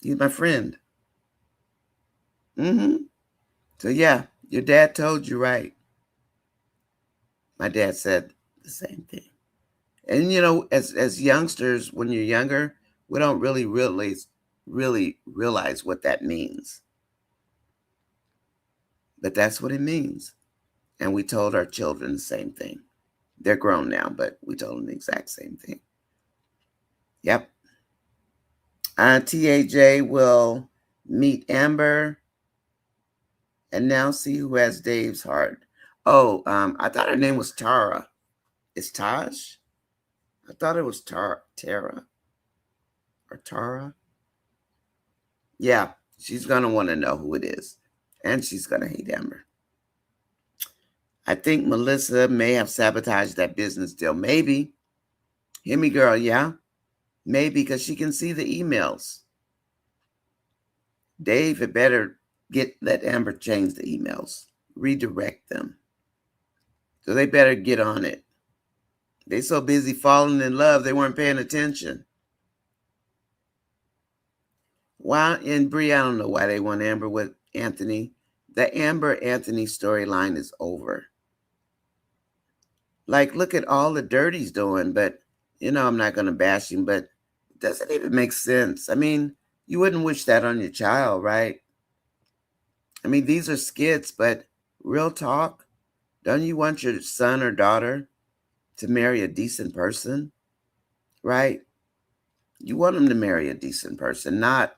He's my friend. So yeah, your dad told you right. My dad said the same thing. And as youngsters, when you're younger, we don't really realize what that means. But that's what it means. And we told our children the same thing. They're grown now, but we told them the exact same thing. Yep. TAJ will meet Amber and now see who has Dave's heart. Oh, I thought her name was Tara. It's Taj? I thought it was Tara or Tara. Yeah, she's going to want to know who it is. And she's going to hate Amber. I think Melissa may have sabotaged that business deal. Maybe. Hear me, girl, yeah? Maybe because she can see the emails. Dave had better let Amber change the emails. Redirect them. So they better get on it. They so busy falling in love, they weren't paying attention. Why, and Bree, I don't know why they want Amber with Anthony. The Amber Anthony storyline is over. Like, look at all the dirt he's doing, but, I'm not going to bash him, but it doesn't even make sense. I mean, you wouldn't wish that on your child, right? I mean, these are skits, but real talk, don't you want your son or daughter to marry a decent person, right? You want them to marry a decent person, not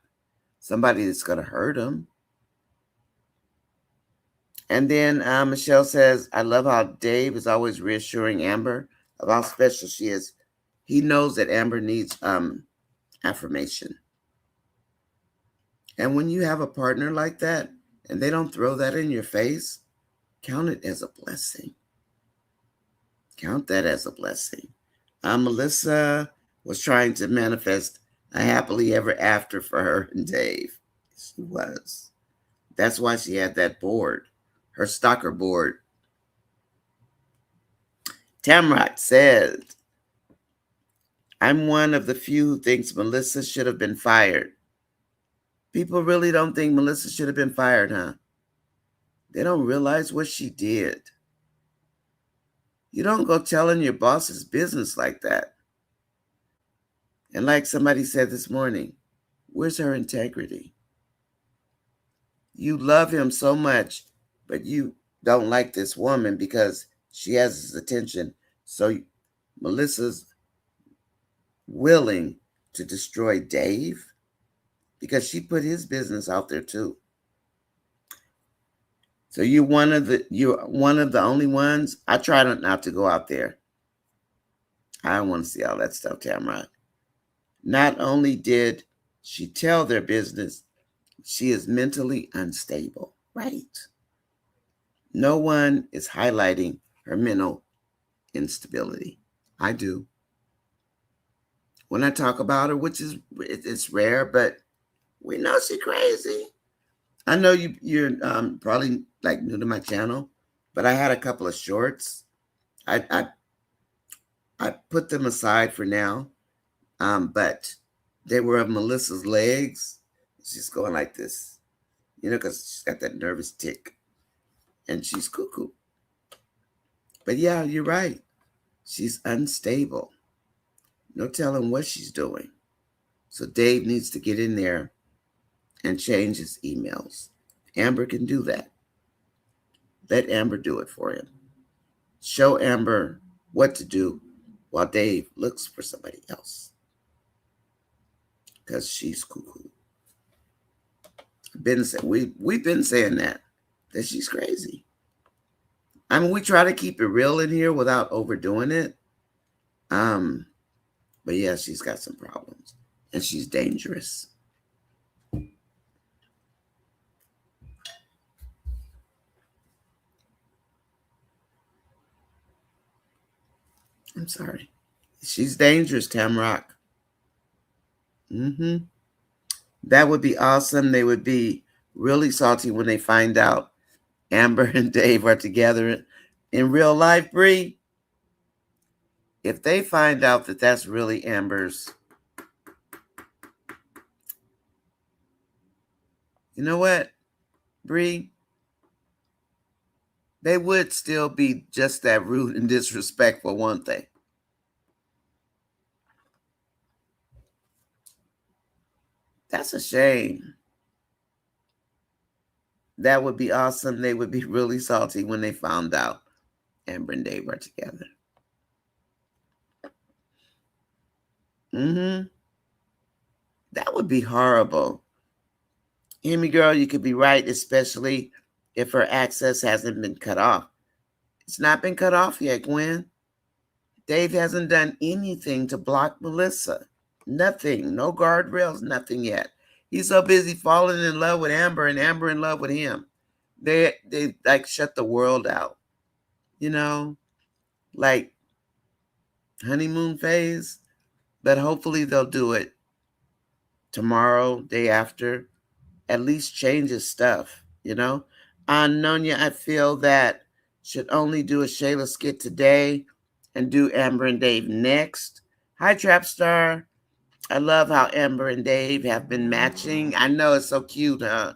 somebody that's going to hurt them. And then Michelle says, I love how Dave is always reassuring Amber of how special she is. He knows that Amber needs affirmation. And when you have a partner like that and they don't throw that in your face, count it as a blessing. Count that as a blessing. Melissa was trying to manifest a happily ever after for her and Dave. She was. That's why she had that board, her stalker board. Tamrock said, I'm one of the few who thinks Melissa should have been fired. People really don't think Melissa should have been fired, huh? They don't realize what she did. You don't go telling your boss's business like that. And like somebody said this morning, where's her integrity? You love him so much, but you don't like this woman because she has his attention. So Melissa's willing to destroy Dave because she put his business out there too. So you're one of the only ones. I try not to go out there. I don't want to see all that stuff, Tamara. Not only did she tell their business, she is mentally unstable. Right. No one is highlighting her mental instability. I do. When I talk about her, which is it's rare, but we know she's crazy. I know you're probably like new to my channel, but I had a couple of shorts. I put them aside for now, but they were of Melissa's legs. She's going like this, because she's got that nervous tick, and she's cuckoo. But yeah, you're right. She's unstable. No telling what she's doing. So Dave needs to get in there and change his emails. Amber can do that. Let Amber do it for him. Show Amber what to do while Dave looks for somebody else. Because she's cuckoo. We've been saying that she's crazy. I mean, we try to keep it real in here without overdoing it. But yeah, she's got some problems. And she's dangerous. I'm sorry. She's dangerous, Tamrock. That would be awesome. They would be really salty when they find out Amber and Dave are together in real life, Bree. If they find out that that's really Amber's, you know what, Bree? They would still be just that rude and disrespectful, won't they? That's a shame. That would be awesome. They would be really salty when they found out Amber and Dave are together. Mm-hmm. That would be horrible. Hear me, girl, you could be right, especially if her access hasn't been cut off. It's not been cut off yet, Gwen. Dave hasn't done anything to block Melissa. Nothing. No guardrails, nothing yet. He's so busy falling in love with Amber and Amber in love with him. They like shut the world out, you know, like honeymoon phase. But hopefully they'll do it tomorrow, day after, at least change his stuff, you know? Nonya, I feel that should only do a Shayla skit today and do Amber and Dave next. Hi, Trapstar. I love how Amber and Dave have been matching. I know it's so cute, huh?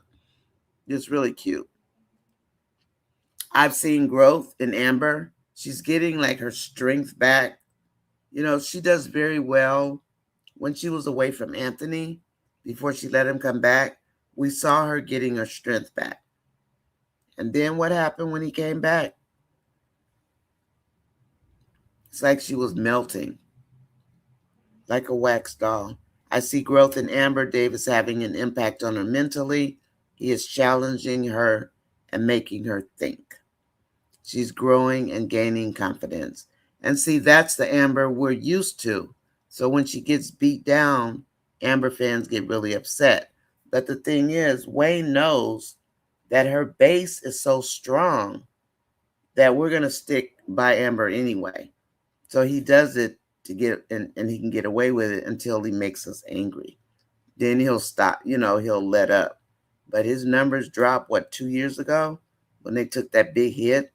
It's really cute. I've seen growth in Amber. She's getting like her strength back. You know, she does very well when she was away from Anthony before she let him come back. We saw her getting her strength back. And then what happened when he came back? It's like she was melting, like a wax doll. I see growth in Amber. Dave is having an impact on her mentally. He is challenging her and making her think. She's growing and gaining confidence. And see, that's the Amber we're used to. So when she gets beat down, Amber fans get really upset. But the thing is, Wayne knows that her base is so strong that we're going to stick by Amber anyway. So he does it to get, and he can get away with it until he makes us angry. Then he'll stop, he'll let up. But his numbers dropped, 2 years ago when they took that big hit?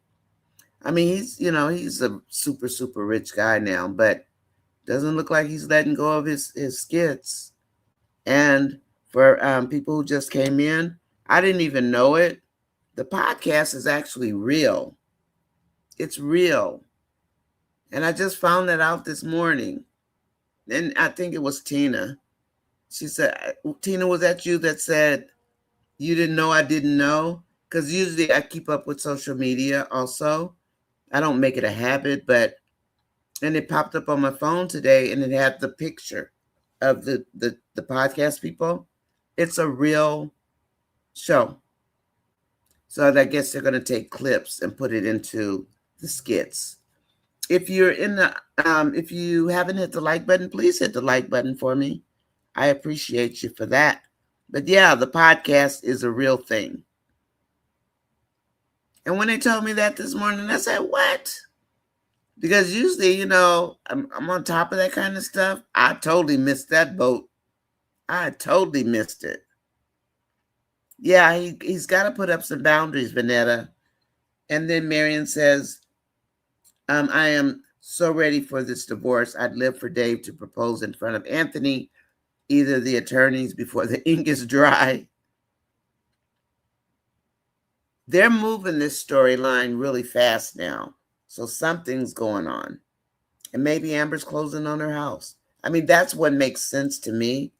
I mean, he's a super, super rich guy now, but doesn't look like he's letting go of his skits. And for people who just came in, I didn't even know it. The podcast is actually real. It's real. And I just found that out this morning. And I think it was Tina. She said, Tina, was that you that said you didn't know I didn't know? Because usually I keep up with social media also. I don't make it a habit, but and it popped up on my phone today and it had the picture of the podcast people. It's a real show. So I guess they're going to take clips and put it into the skits. If you're in the if you haven't hit the like button, please hit the like button for me. I appreciate you for that. But yeah, the podcast is a real thing. And when they told me that this morning, I said, what? Because usually, I'm on top of that kind of stuff. I totally missed that boat. I totally missed it. Yeah, he's got to put up some boundaries, Vanetta. And then Marion says, I am so ready for this divorce. I'd live for Dave to propose in front of Anthony, either the attorneys before the ink is dry. They're moving this storyline really fast now. So something's going on. And maybe Amber's closing on her house. I mean, that's what makes sense to me,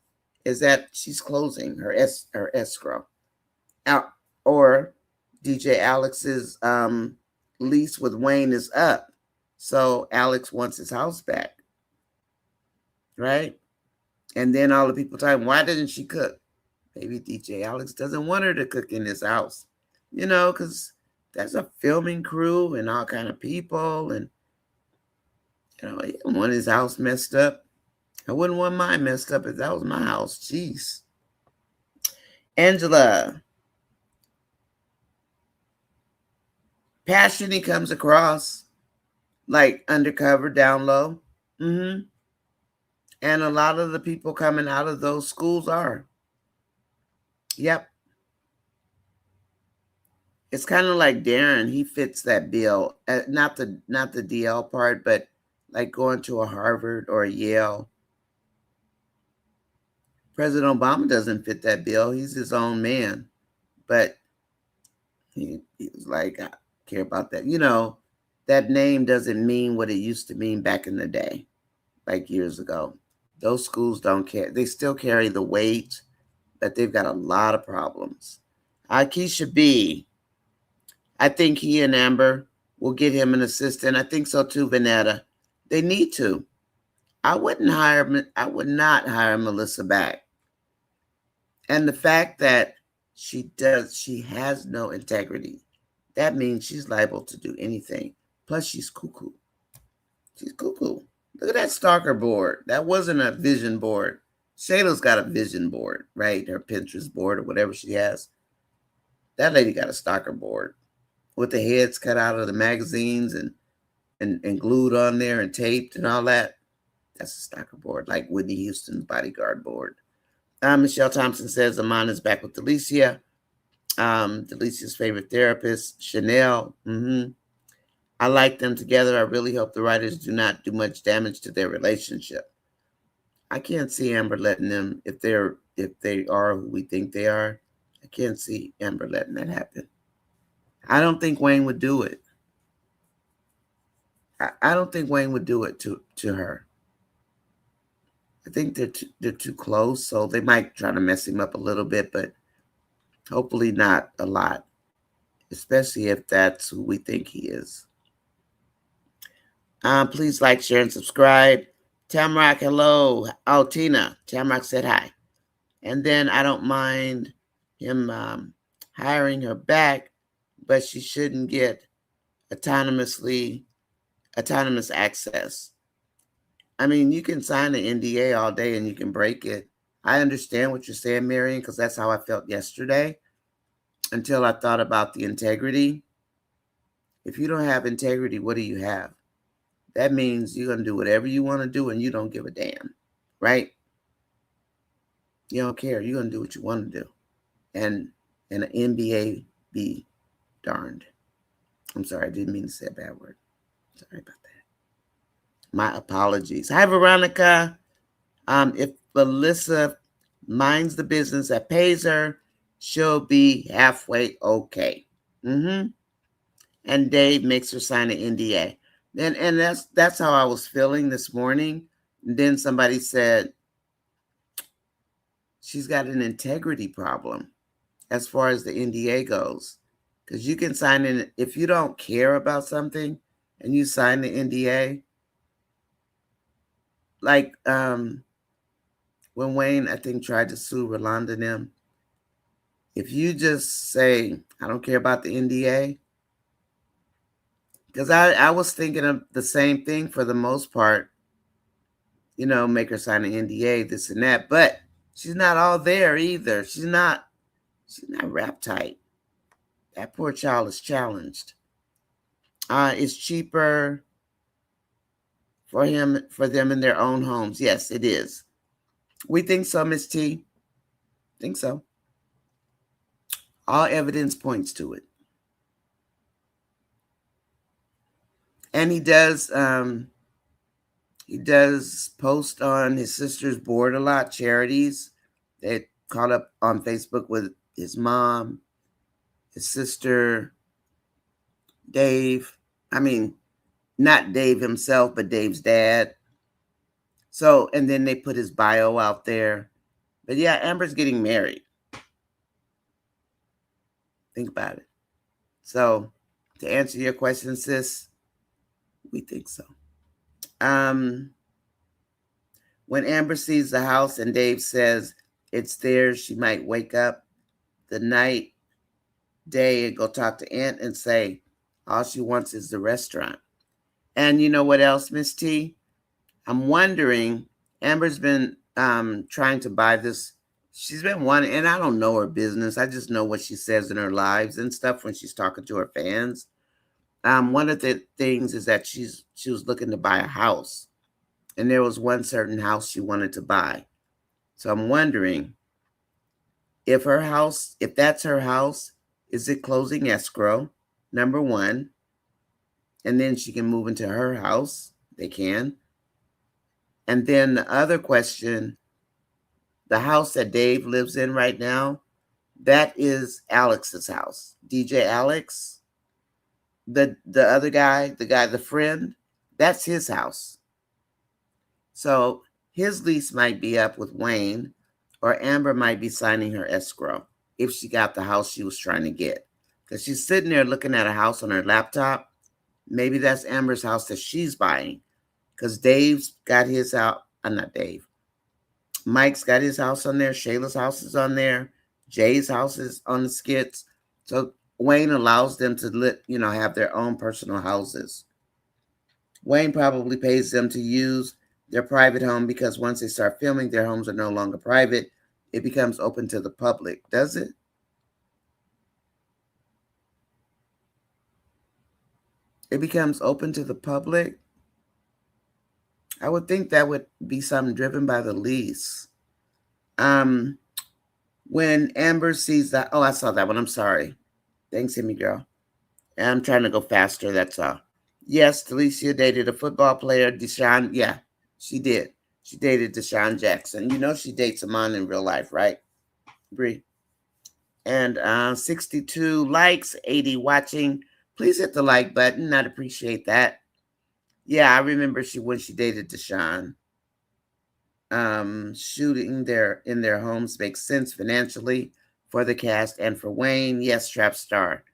is that she's closing her escrow. Out, or DJ Alex's lease with Wayne is up. So Alex wants his house back. Right? And then all the people talking, why didn't she cook? Maybe DJ Alex doesn't want her to cook in his house. Because there's a filming crew and all kind of people. And, he didn't want his house messed up. I wouldn't want mine messed up if that was my house. Jeez. Angela. Passion he comes across. Like undercover, down low. Mm-hmm. And a lot of the people coming out of those schools are. Yep. It's kind of like Darren. He fits that bill. Not the DL part, but like going to a Harvard or a Yale. President Obama doesn't fit that bill. He's his own man. But he was like, I care about that. That name doesn't mean what it used to mean back in the day, like years ago. Those schools don't care. They still carry the weight, but they've got a lot of problems. Keisha B, I think he and Amber will get him an assistant. I think so too, Vanetta. They need to. I would not hire Melissa back. And the fact that she has no integrity, that means she's liable to do anything. Plus, she's cuckoo. She's cuckoo. Look at that stalker board. That wasn't a vision board. Shayla's got a vision board, right? Her Pinterest board or whatever she has. That lady got a stalker board with the heads cut out of the magazines and glued on there and taped and all that. That's a stalker board, like Whitney Houston's bodyguard board. Michelle Thompson says Amon is back with Delicia. Delicia's favorite therapist, Chanel. I like them together. I really hope the writers do not do much damage to their relationship. I can't see Amber letting them, if they are who we think they are, I can't see Amber letting that happen. I don't think Wayne would do it. I don't think Wayne would do it to her. I think they're too close, so they might try to mess him up a little bit, but hopefully not a lot, especially if that's who we think he is. Please like, share, and subscribe. Tamrock, hello. Oh, Tina. Tamrock said hi. And then I don't mind him hiring her back, but she shouldn't get autonomous access. I mean, you can sign an NDA all day and you can break it. I understand what you're saying, Marion, because that's how I felt yesterday until I thought about the integrity. If you don't have integrity, what do you have? That means you're going to do whatever you want to do and you don't give a damn, right? You don't care. You're going to do what you want to do. And an NBA be darned. I'm sorry. I didn't mean to say a bad word. Sorry about that. My apologies. Hi, Veronica. If Melissa minds the business that pays her, she'll be halfway okay. And Dave makes her sign an NDA. And that's how I was feeling this morning. And then somebody said, she's got an integrity problem as far as the NDA goes. Because you can sign in, if you don't care about something and you sign the NDA, like when Wayne, I think, tried to sue Rolanda and them, if you just say, I don't care about the NDA, because I was thinking of the same thing for the most part, make her sign an NDA, this and that, but she's not all there either. She's not wrapped tight. That poor child is challenged. It's cheaper for them in their own homes. Yes, it is. We think so, Miss T. Think so. All evidence points to it. And he does post on his sister's board a lot, charities. They caught up on Facebook with his mom, his sister, Dave. I mean, not Dave himself, but Dave's dad. So, and then they put his bio out there. But yeah, Amber's getting married. Think about it. So, to answer your question, sis, we think so. When Amber sees the house and Dave says it's theirs, she might wake up the day and go talk to Aunt and say all she wants is the restaurant. And you know what else, Miss T? I'm wondering, Amber's been trying to buy this. She's been wanting, and I don't know her business. I just know what she says in her lives and stuff when she's talking to her fans. One of the things is that she was looking to buy a house, and there was one certain house she wanted to buy. So I'm wondering if that's her house, is it closing escrow? Number one, and then she can move into her house. They can. And then the other question, the house that Dave lives in right now, that is Alex's house. DJ Alex, the other guy, the friend, that's his house. So his lease might be up with Wayne, or Amber might be signing her escrow if she got the house she was trying to get. Because she's sitting there looking at a house on her laptop. Maybe that's Amber's house that she's buying. Because Dave's got his out. Not Dave. Mike's got his house on there. Shayla's house is on there. Jay's house is on the skits. So Wayne allows them to have their own personal houses. Wayne probably pays them to use their private home because once they start filming, their homes are no longer private. It becomes open to the public, does it? It becomes open to the public? I would think that would be something driven by the lease. When Amber sees that, oh, I saw that one. I'm sorry. Thanks, Himmy girl. I'm trying to go faster, that's all. Yes, Delicia dated a football player, Deshaun. Yeah, she did. She dated Deshaun Jackson. You know she dates him on in real life, right, Bree? And 62 likes, 80 watching. Please hit the like button. I'd appreciate that. Yeah, I remember when she dated Deshaun. Shooting in their homes makes sense financially for the cast and for Wayne. Yes, Trap Star.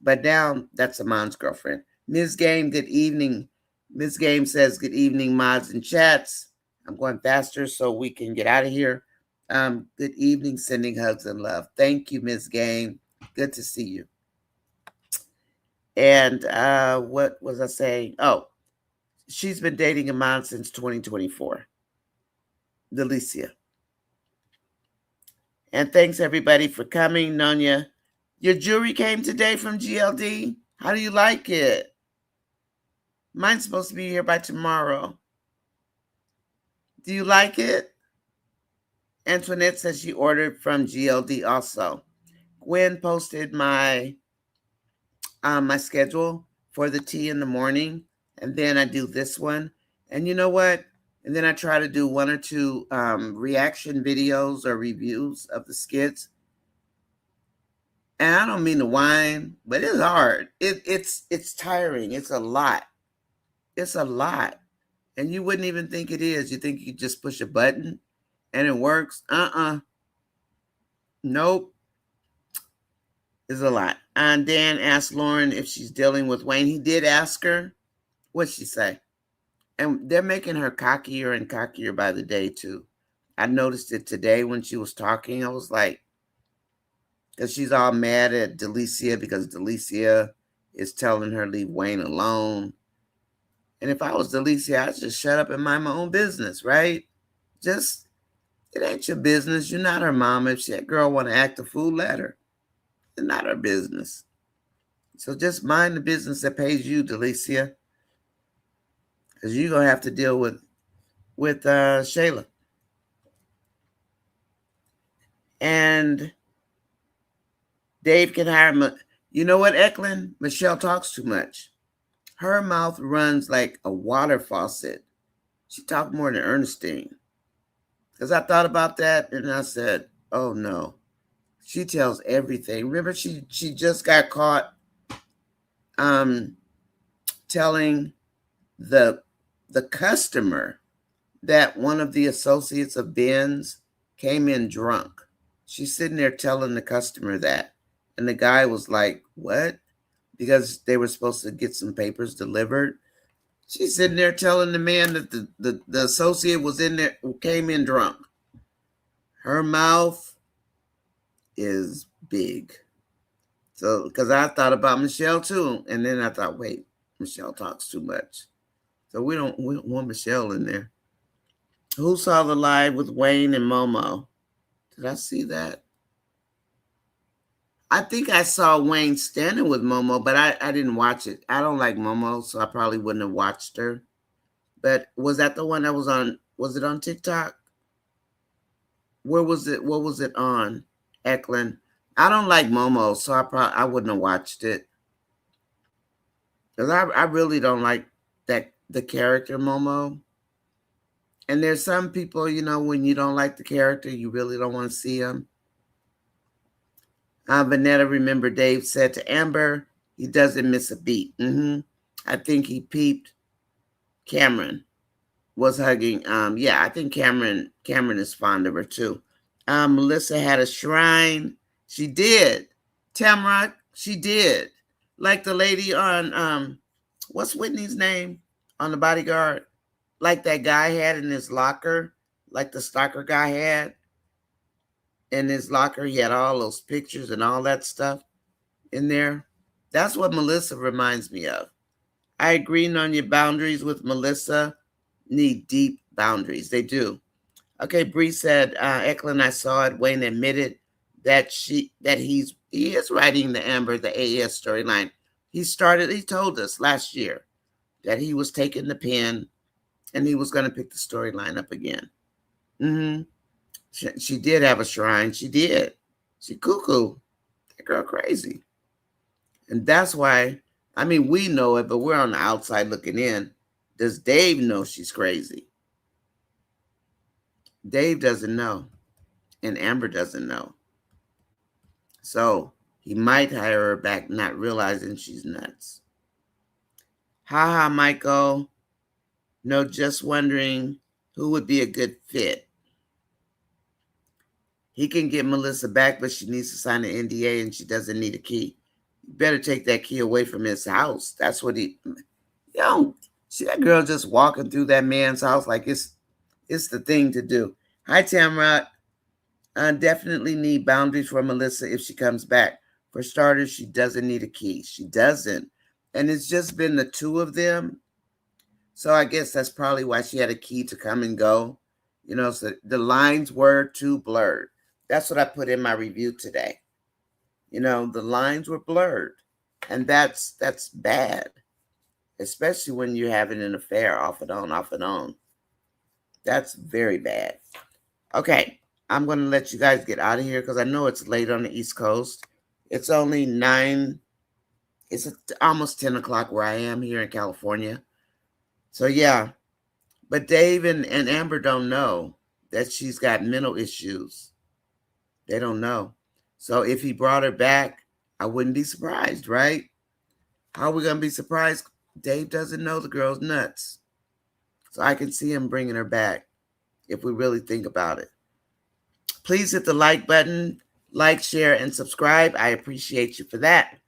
But now that's Amon's girlfriend. Ms. Game, good evening. Ms. Game says, good evening, mods and chats. I'm going faster so we can get out of here. Good evening, sending hugs and love. Thank you, Ms. Game. Good to see you. And what was I saying? Oh, she's been dating Amon since 2024. Delicia. And thanks, everybody, for coming. Nonya, your jewelry came today from GLD. How do you like it? Mine's supposed to be here by tomorrow. Do you like it? Antoinette says she ordered from GLD also. Gwen posted my my schedule for the tea in the morning, and then I do this one. And you know what? And then I try to do one or two reaction videos or reviews of the skits. And I don't mean to whine, but it's hard. It's tiring. It's a lot. It's a lot. And you wouldn't even think it is. You think you just push a button and it works. Nope. It's a lot. And Dan asked Lauren if she's dealing with Wayne. He did ask her. What'd she say? And they're making her cockier and cockier by the day, too. I noticed it today when she was talking. I was like, because she's all mad at Delicia because Delicia is telling her leave Wayne alone. And if I was Delicia, I'd just shut up and mind my own business, right? Just, it ain't your business. You're not her mom. If that girl want to act a fool, let her. It's not her business. So just mind the business that pays you, Delicia. Because you're going to have to deal with Shayla. And Dave can hire you know what, Eklund? Michelle talks too much. Her mouth runs like a water faucet. She talked more than Ernestine. Because I thought about that and I said, oh no. She tells everything. Remember, she just got caught telling the customer that one of the associates of Ben's came in drunk. She's sitting there telling the customer that. And the guy was like, what? Because they were supposed to get some papers delivered. She's sitting there telling the man that the associate was in there, came in drunk. Her mouth is big. So, because I thought about Michelle too. And then I thought, wait, Michelle talks too much. So we don't want Michelle in there. Who saw the live with Wayne and Momo? Did I see that? I think I saw Wayne standing with Momo, but I didn't watch it. I don't like Momo, so I probably wouldn't have watched her. But was that the one that was on? Was it on TikTok? Where was it? What was it on? Eklund. I don't like Momo, so I wouldn't have watched it. Because I really don't like the character Momo. And there's some people, when you don't like the character, you really don't want to see them. Vanetta, remember Dave said to Amber, he doesn't miss a beat. I think he peeped Cameron was hugging. Yeah, I think Cameron is fond of her too. Melissa had a shrine. She did. Tamrock, she did. Like the lady on what's Whitney's name on The Bodyguard? Like that guy had in his locker, like the stalker guy had in his locker. He had all those pictures and all that stuff in there. That's what Melissa reminds me of. I agree on your boundaries with Melissa. Need deep boundaries. They do. Okay, Bree said, Eklund, I saw it. Wayne admitted that he is writing the Amber, the AES storyline. He told us last year that he was taking the pen and he was going to pick the storyline up again. She did have a shrine. She did. She cuckoo. That girl crazy. And that's why, we know it, but we're on the outside looking in. Does Dave know she's crazy? Dave doesn't know. And Amber doesn't know. So he might hire her back, not realizing she's nuts. Ha, Michael. No, just wondering who would be a good fit. He can get Melissa back, but she needs to sign an NDA and she doesn't need a key. You better take that key away from his house. That's what see that girl just walking through that man's house like it's the thing to do. Hi, Tamara. Definitely need boundaries for Melissa if she comes back. For starters, she doesn't need a key. She doesn't. And it's just been the two of them. So I guess that's probably why she had a key to come and go. So the lines were too blurred. That's what I put in my review today. The lines were blurred. And that's bad. Especially when you're having an affair off and on. That's very bad. Okay. I'm going to let you guys get out of here because I know it's late on the East Coast. It's only 9. It's almost 10 o'clock where I am here in California. So, yeah. But Dave and Amber don't know that she's got mental issues. They don't know. So if he brought her back, I wouldn't be surprised, right? How are we going to be surprised? Dave doesn't know the girl's nuts. So I can see him bringing her back if we really think about it. Please hit the like button, like, share, and subscribe. I appreciate you for that.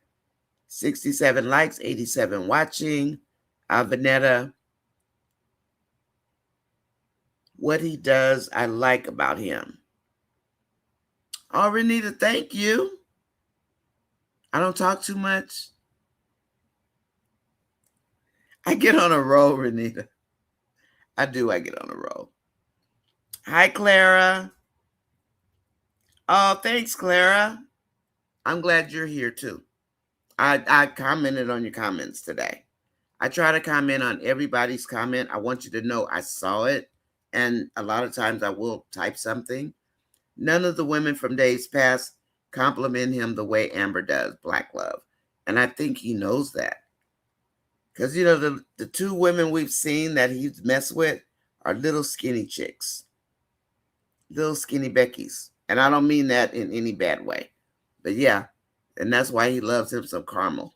67 likes, 87 watching. Vanetta, what he does, I like about him. Oh, Renita, thank you. I don't talk too much. I get on a roll, Renita. I do. I get on a roll. Hi, Clara. Oh, thanks, Clara. I'm glad you're here too. I commented on your comments today. I try to comment on everybody's comment. I want you to know I saw it. And a lot of times I will type something. None of the women from days past compliment him the way Amber does, Black Love. And I think he knows that. Because, the two women we've seen that he's messed with are little skinny chicks. Little skinny Beckies. And I don't mean that in any bad way. But yeah, and that's why he loves him some caramel.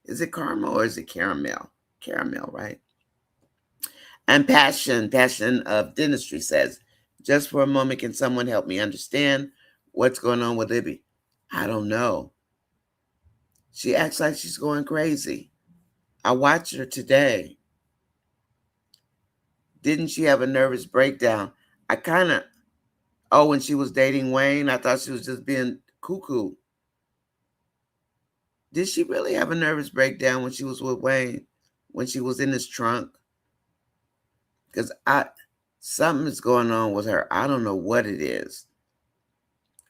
Is it caramel or is it caramel? Caramel, right? And Passion of Dentistry says, just for a moment, can someone help me understand what's going on with Libby? I don't know. She acts like she's going crazy. I watched her today. Didn't she have a nervous breakdown? When she was dating Wayne, I thought she was just being cuckoo. Did she really have a nervous breakdown when she was with Wayne? When she was in his trunk? Because something is going on with her. I don't know what it is.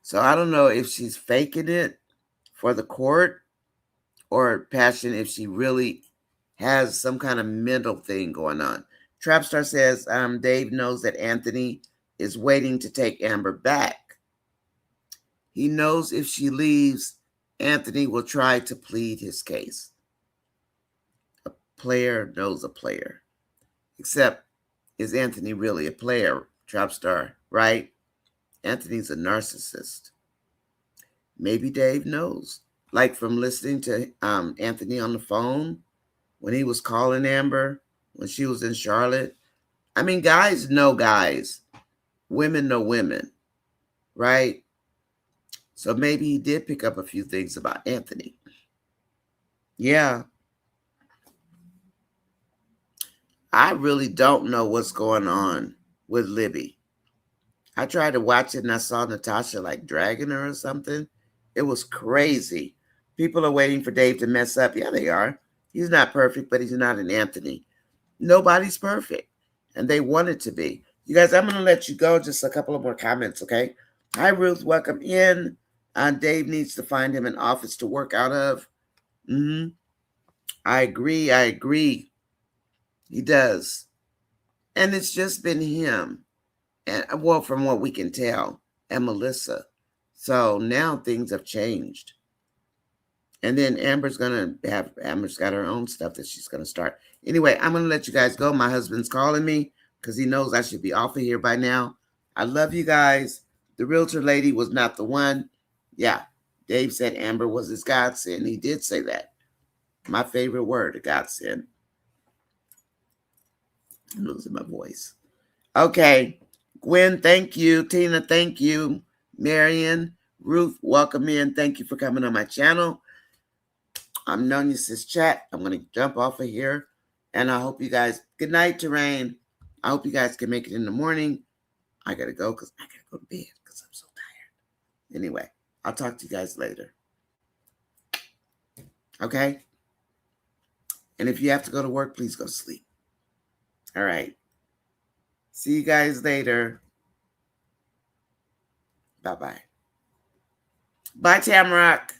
So I don't know if she's faking it for the court or Passion, if she really has some kind of mental thing going on. Trapstar says, Dave knows that Anthony is waiting to take Amber back. He knows if she leaves, Anthony will try to plead his case. A player knows a player. Except, is Anthony really a player, trap star, right? Anthony's a narcissist. Maybe Dave knows. Like from listening to Anthony on the phone when he was calling Amber when she was in Charlotte. I mean, guys know guys. Women know women, right? So maybe he did pick up a few things about Anthony. Yeah. I really don't know what's going on with Libby. I tried to watch it and I saw Natasha like dragging her or something. It was crazy. People are waiting for Dave to mess up. Yeah, they are. He's not perfect, but he's not an Anthony. Nobody's perfect. And they want it to be. You guys, I'm going to let you go. Just a couple of more comments, okay? Hi, Ruth. Welcome in. Dave needs to find him an office to work out of. I agree. I agree. He does. And it's just been him. And well, from what we can tell, and Melissa. So now things have changed. And then Amber's got her own stuff that she's gonna start. Anyway, I'm gonna let you guys go. My husband's calling me because he knows I should be off of here by now. I love you guys. The realtor lady was not the one. Yeah, Dave said Amber was his godsend. He did say that. My favorite word, a godsend. I'm losing my voice. Okay. Gwen, thank you. Tina, thank you. Marion, Ruth, welcome in. Thank you for coming on my channel. I'm NonyasisChat. I'm going to jump off of here. And I hope you guys, good night, Terrain. I hope you guys can make it in the morning. I got to go because I got to go to bed because I'm so tired. Anyway, I'll talk to you guys later. Okay? And if you have to go to work, please go to sleep. All right. See you guys later. Bye-bye. Bye, Tamrock.